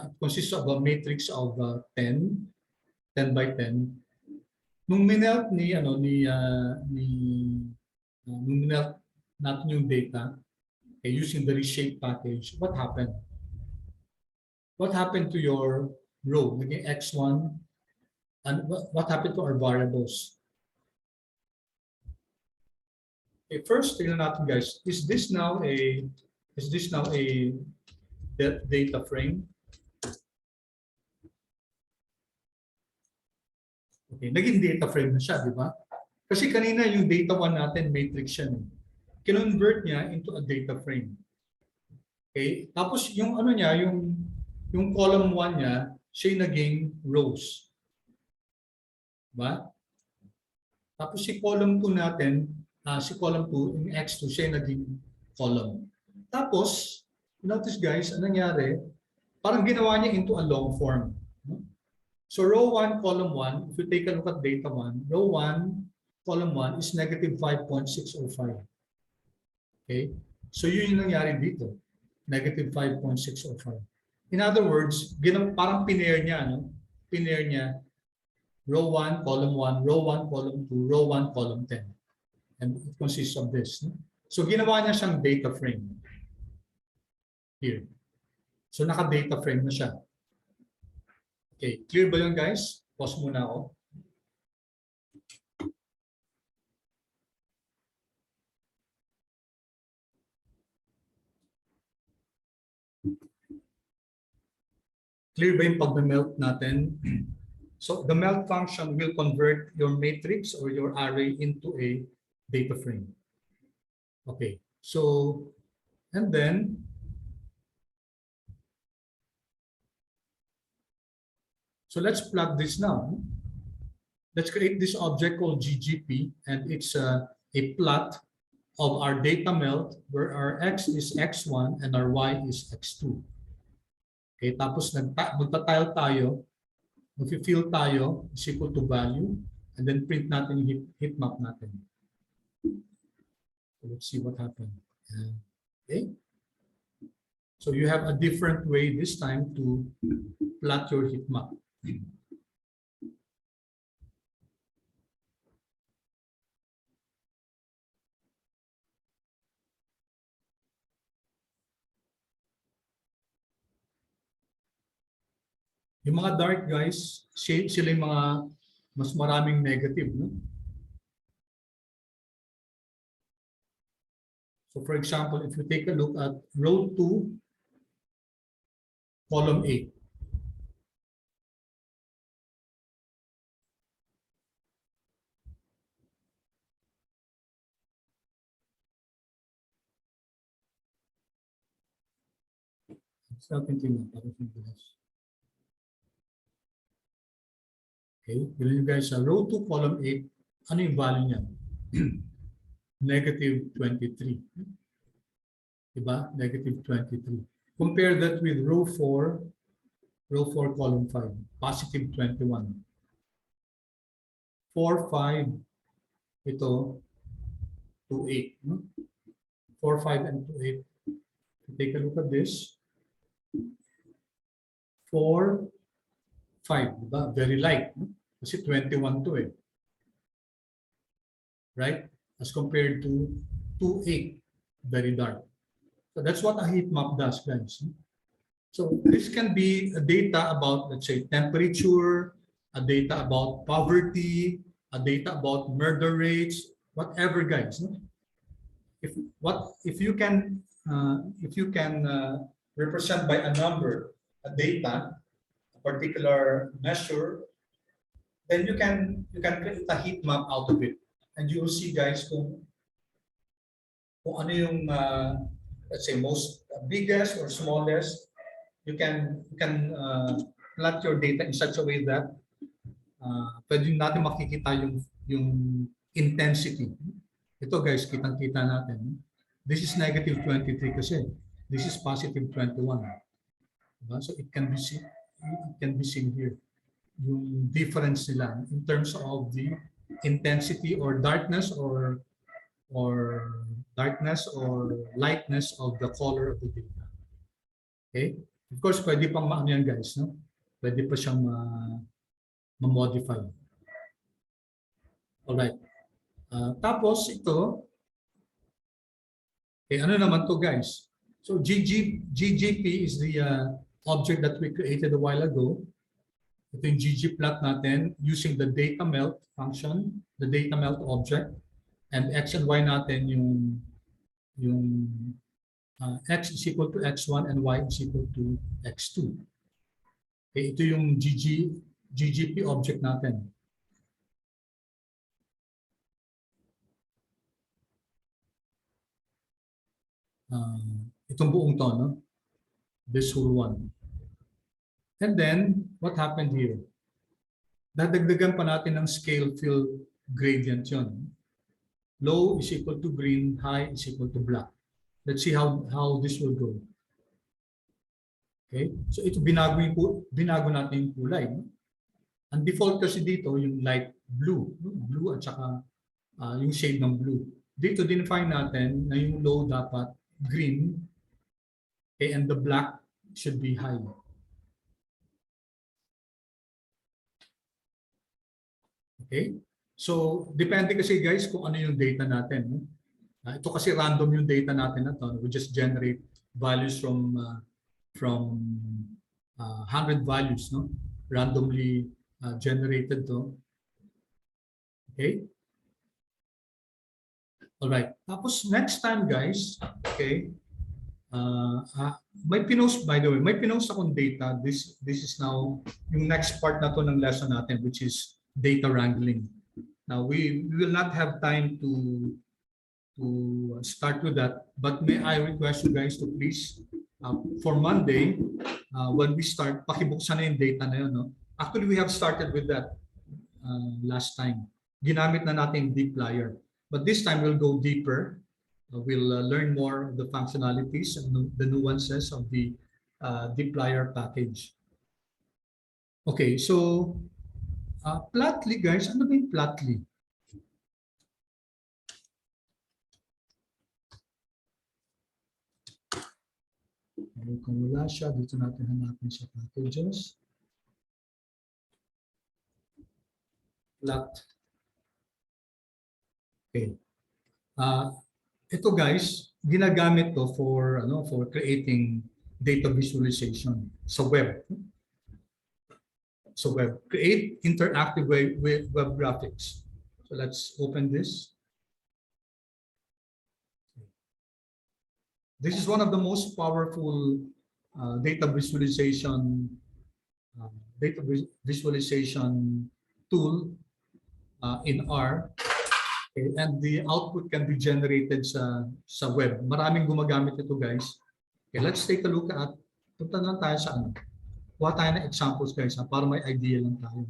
It consists of a matrix of 10 by 10. Nung minelt nung minelt natin yung data, okay, using the reshape package, what happened? What happened to your row? Naging x1, and what happened to our variables? Okay, first, tingnan natin, guys. Is this now a data frame? Okay, naging data frame na siya, di ba? Kasi kanina yung data 1 natin, matrix yan. Kinonvert niya into a data frame. Okay? Tapos yung ano niya, yung column 1 niya, siya naging rows. Diba? Tapos si column 2 natin, si column 2, yung x2, siya naging column. Tapos, notice guys, anong nangyari? Parang ginawa niya into a long form. So row 1, column 1, if you take a look at data 1, row 1, column 1 is negative 5.605. Okay? So yun yung nangyari dito. Negative 5.605. In other words, parang pinair niya, no? Pinair niya row 1, column 1, row 1, column 2, row 1, column 10. And it consists of this. No? So ginawa niya siyang data frame. Here. So naka-data frame na siya. Okay, clear ba yun, guys? Pause muna ako. Clear ba yung pag-melt natin? So the melt function will convert your matrix or your array into a data frame. Okay, so, and then, so let's plug this now. Let's create this object called GGP, and it's a plot of our data melt where our x is x1 and our y is x2. Okay, tapos magta-tile tayo, mag-fill tayo is equal to value, and then print natin yung heat map natin. So let's see what happened. Okay. So you have a different way this time to plot your heat map. Yung mga dark guys, sila yung mga mas maraming negative. No? So for example, if you take a look at row 2, column 8. Sa atin tingnan, parang bilas. Okay, yun guys, sa row 2, column 8, ano yung value niya? Negative 23. Diba? Negative 23. Compare that with row 4, column 5, positive 21. 4, 5, ito, 2, 8. No? 4, 5, and 2, 8. Take a look at this. 4, 5, diba? Very light. No? Kasi 21 to eh. Right? As compared to 2, 8, very dark. So that's what a heat map does, guys. So this can be a data about, let's say, temperature, a data about poverty, a data about murder rates, whatever, guys. No? If you can represent by a number, a data, a particular measure, then you can create a heat map out of it, and you will see, guys, kung ano yung let's say most biggest or smallest. You can plot your data in such a way that pwede natin makikita yung intensity. Ito guys, kitang-kita natin. This is negative 23 kasi. This is positive 21. Diba? So it can be seen here. Yung difference nila in terms of the intensity or darkness or lightness of the color of the data. Okay? Of course, pwede pang maano yan, guys. No? Pwede pa siyang ma-modify. Alright. Tapos ito, ano naman to, guys? So GGP is the object that we created a while ago. Ito yung ggplot natin using the data melt function, the data melt object, and x and y natin yung x is equal to x1 and y is equal to x2. Okay, ito yung GGP object natin. Itong buong to, no? This whole one. And then, what happened here? Dadagdagan pa natin ng scale fill gradient yun. Low is equal to green, high is equal to black. Let's see how this will go. Okay? So ito binago natin yung kulay. No? Ang default kasi dito yung light blue, no? Blue at saka yung shade ng blue. Dito define natin na yung low dapat green, okay, and the black should be high. Okay? So depende kasi guys kung ano yung data natin. No? Ito kasi random yung data natin na to. We just generate values from 100 values, no? Randomly generated to. Okay? All right. Tapos next time, guys, okay? May pinost, by the way, may pinost akong data. This is now yung next part na to ng lesson natin, which is data wrangling. Now we will not have time to start with that, but may I request you guys to please for Monday when we start, pakibuksan na yung data na yun. No? Actually, we have started with that last time. Ginamit na natin dplyr. But this time we'll go deeper. We'll learn more of the functionalities and the nuances of the dplyr package. Okay, so Plotly, guys, ano ba yung Plotly? Kung wala siya, dito natin hanapin sa packages. Plot. Okay. Ito guys, ginagamit to for creating data visualization sa web. So create interactive web graphics. So let's open this. This is one of the most powerful data visualization tool in R. Okay, and the output can be generated sa web. Maraming gumagamit ito, guys. Okay, let's take a look at, punta na tayo sa ano. Kuha tayo ng examples, guys, para may idea lang tayo.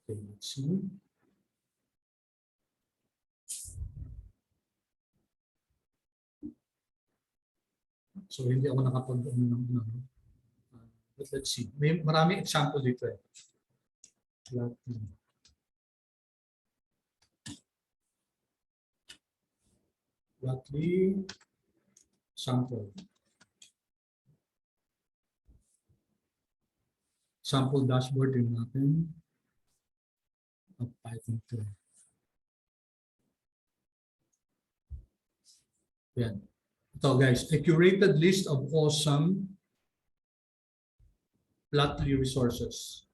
Okay, let's see. So, hindi ako nakapag-ano ng but let's see. May maraming example dito eh. Flatly sample. Sample dashboard din natin. Of Python 2. Yan. Ito guys, a curated list of awesome Flatly resources.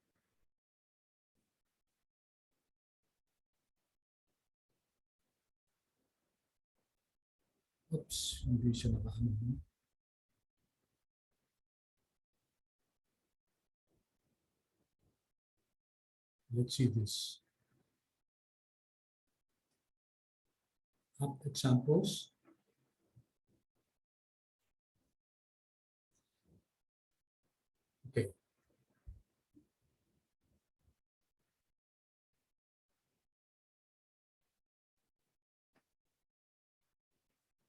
Oops, hindi siya nakaano. Let's see this. App examples. Okay.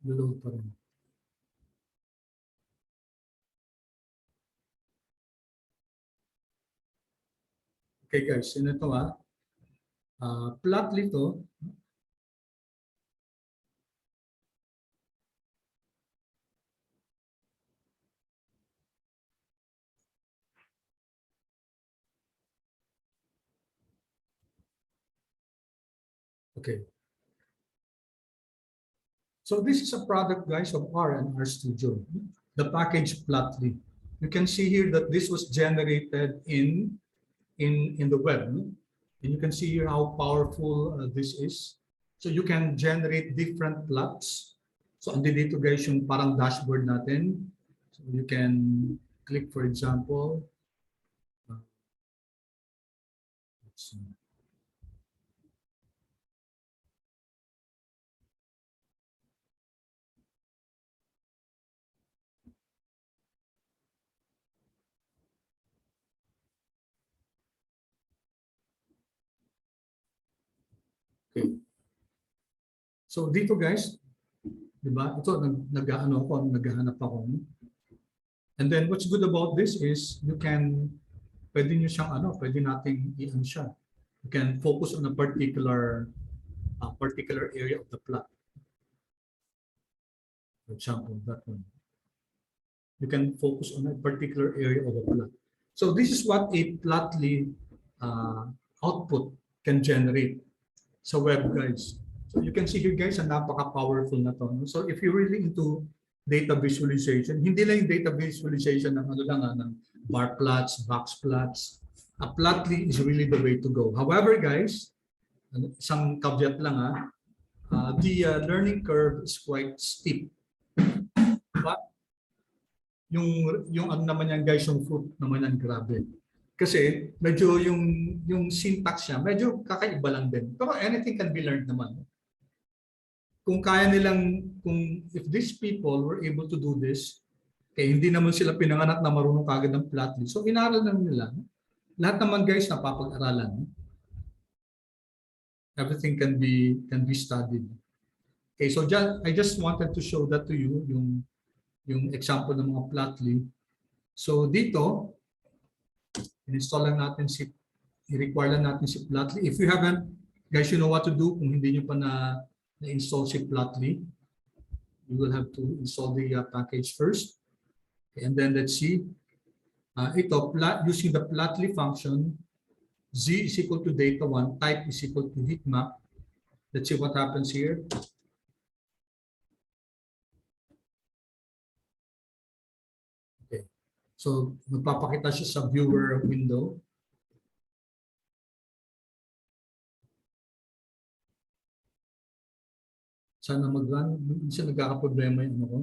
Load pa rin. Okay guys, yun ito Flatly to. Okay. So this is a product, guys, of R and R Studio. The package Flatly. You can see here that this was generated in the web. And you can see here how powerful this is. So you can generate different plots. So andito guys yung parang dashboard natin. So you can click, for example. Let's see. Okay. So dito guys, di ba? Ito naghahanap ako. And then what's good about this is you can pwede niyo siyang pwede nating i-ano siya. You can focus on a particular area of the plot. For example, that one. You can focus on a particular area of the plot. So this is what a Flatly output can generate sa web, guys. So you can see here, guys, napaka-powerful na to. So if you're really into data visualization, hindi lang yung data visualization ng ng bar plots, box plots. A Flatly is really the way to go. However, guys, isang caveat lang the learning curve is quite steep. But yung ano naman yan, guys, yung fruit naman yan, grabe. Kasi medyo yung syntax niya, medyo kakaiba lang din. Pero anything can be learned naman. Kung kaya nilang, if these people were able to do this, hindi naman sila pinanganak na marunong kagad ng Flatly. So inaral na nila. Lahat naman, guys, napapag-aralan. Everything can be studied. Okay, so I just wanted to show that to you, yung example ng mga Flatly. So dito, i-install lang natin i-require lang natin si Flatly. If you haven't, guys, you know what to do. Kung hindi nyo pa na-install si Flatly, you will have to install the package first. Okay, and then let's see. Using the Flatly function, z is equal to data1, type is equal to heatmap. Let's see what happens here. So, magpapakita siya sa viewer window. Sana mag-run. Minsan nagkakaproblema yung ano ko.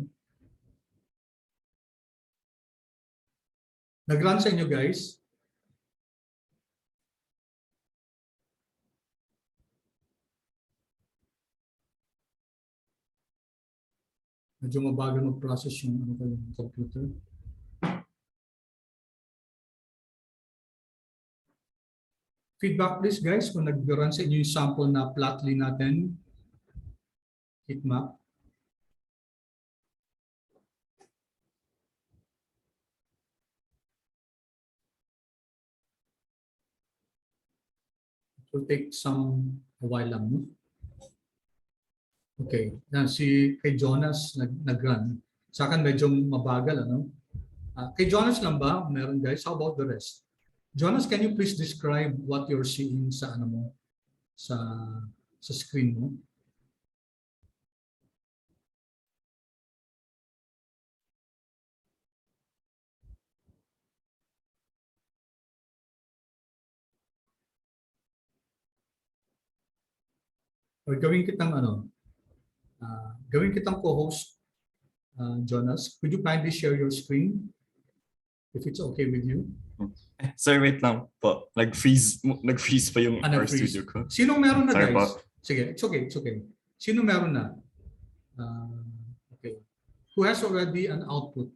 Nag-run sa inyo, guys? Medyo mabagal mag-process yung ano ko, yung computer. Feedback please, guys, kung nag-run sa inyo yung sample na plotly natin. Heat map. It will take a while lang. No? Okay. Yan, kay Jonas nag-run. Sa akin medyo mabagal. Ano? Kay Jonas lang ba? Meron, guys. How about the rest? Jonas, can you please describe what you're seeing sa ano mo? Sa screen mo? Or gawin kitang ano? Gawin kitang co-host, Jonas. Could you kindly share your screen? If it's okay with you. Sorry, wait lang po. Nag-freeze pa yung Nag-freeze. RStudio ko. Sinong meron na, Sorry guys? po. Sige, it's okay. Sino meron na? Okay. Who has already an output?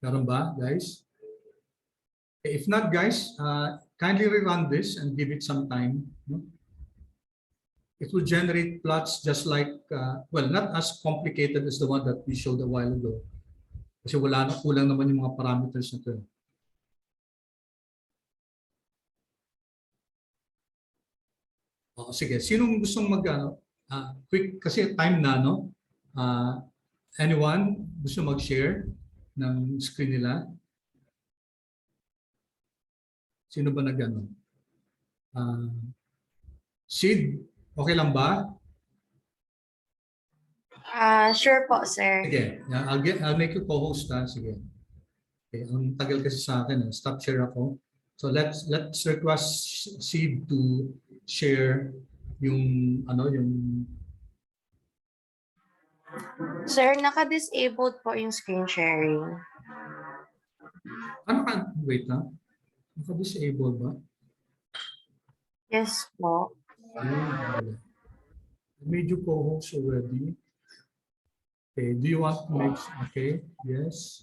Meron ba, guys? If not, guys, kindly rerun this and give it some time. No? It will generate plots just like, well, not as complicated as the one that we showed a while ago. Kasi kulang naman yung mga parameters na ito. Sige, sinong gustong quick, kasi time na, no? Anyone gusto mag-share ng screen nila? Sino ba nag-ano? Sid, okay lang ba? Sure po, sir. Sige, I'll make you co-host ha. Sige. Okay, ang tagal kasi sa akin. Stop share ako. So let's request Sid to share yung Sir, naka-disabled po yung screen sharing. wait ha. Naka-disable ba? Yes po. I made you co-host already. Okay, do you want to make, okay, yes.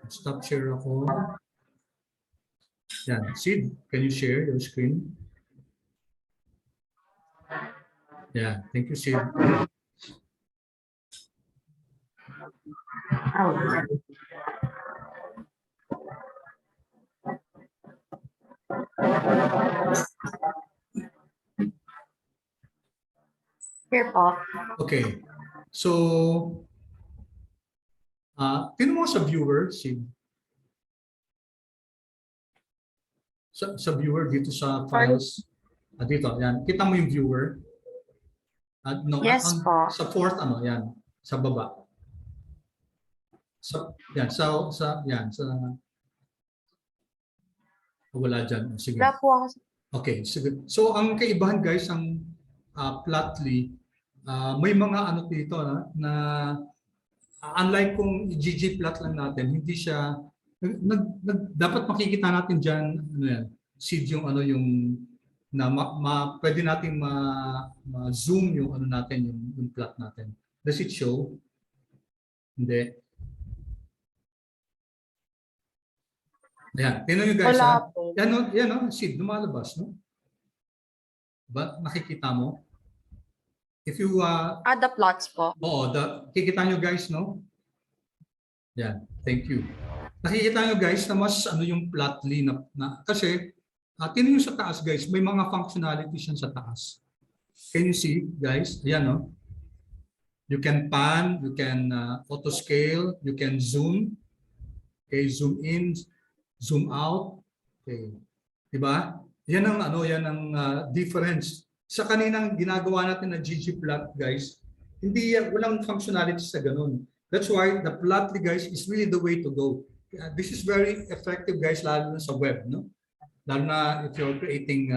Stop share ako. Yan, Sid, can you share your screen? Yeah, thank you, Sid. Here po. Okay, so, tingnan mo sa viewer, Sid. Sa viewer dito sa files. Dito, yan. Kita mo yung viewer. No, Yes po. sa fourth, yan. Sa baba. Yan, wala dyan. Sige. Wala po ako. Okay, sige. So, ang kaibahan, guys, ang plotly, may mga ano dito na unlike kung GG plot lang natin, hindi siya dapat makikita natin diyan seed yung na pwede nating ma-zoom yung natin yung plot natin. Does it show? Hindi. Ayan, tingnan nyo guys. Wala po. Yan seed lumalabas, no? Ba nakikita mo? If you The plots po. Oo, kikita nyo guys, no? Yan, thank you. Nakikita nyo guys na mas yung plotly na kasi tingnan nyo sa taas guys, may mga functionalities yan sa taas. Can you see guys? Ayan, no? You can pan, you can auto scale, you can zoom. Okay, zoom in, zoom out. Okay. Diba? Yan ang difference sa kaninang ginagawa natin na ggplot, guys, walang functionality sa ganun. That's why the plotly, guys, is really the way to go. This is very effective, guys, lalo na sa web, no? Lalo na if you're creating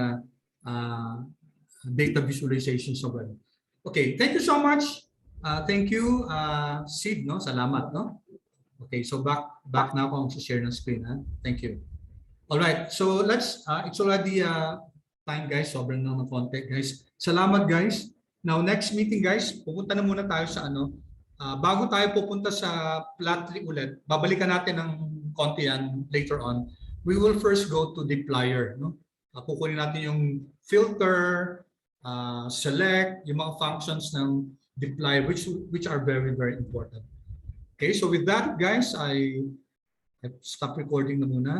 data visualization sa web. Okay, thank you so much. Thank you, Sid, no? Salamat, no? Okay, so back na ako sa share ng screen, ha? Thank you. All right, so let's, it's already time, guys. Sobrang na ng konti, guys. Salamat, guys. Now, next meeting, guys, pupunta na muna tayo sa bago tayo pupunta sa Plotly ulit, babalikan natin ng konti yan later on. We will first go to dplyr, no? Kukunin natin yung filter, select, yung mga functions ng dplyr, which are very, very important. Okay, so with that, guys, I stop recording na muna.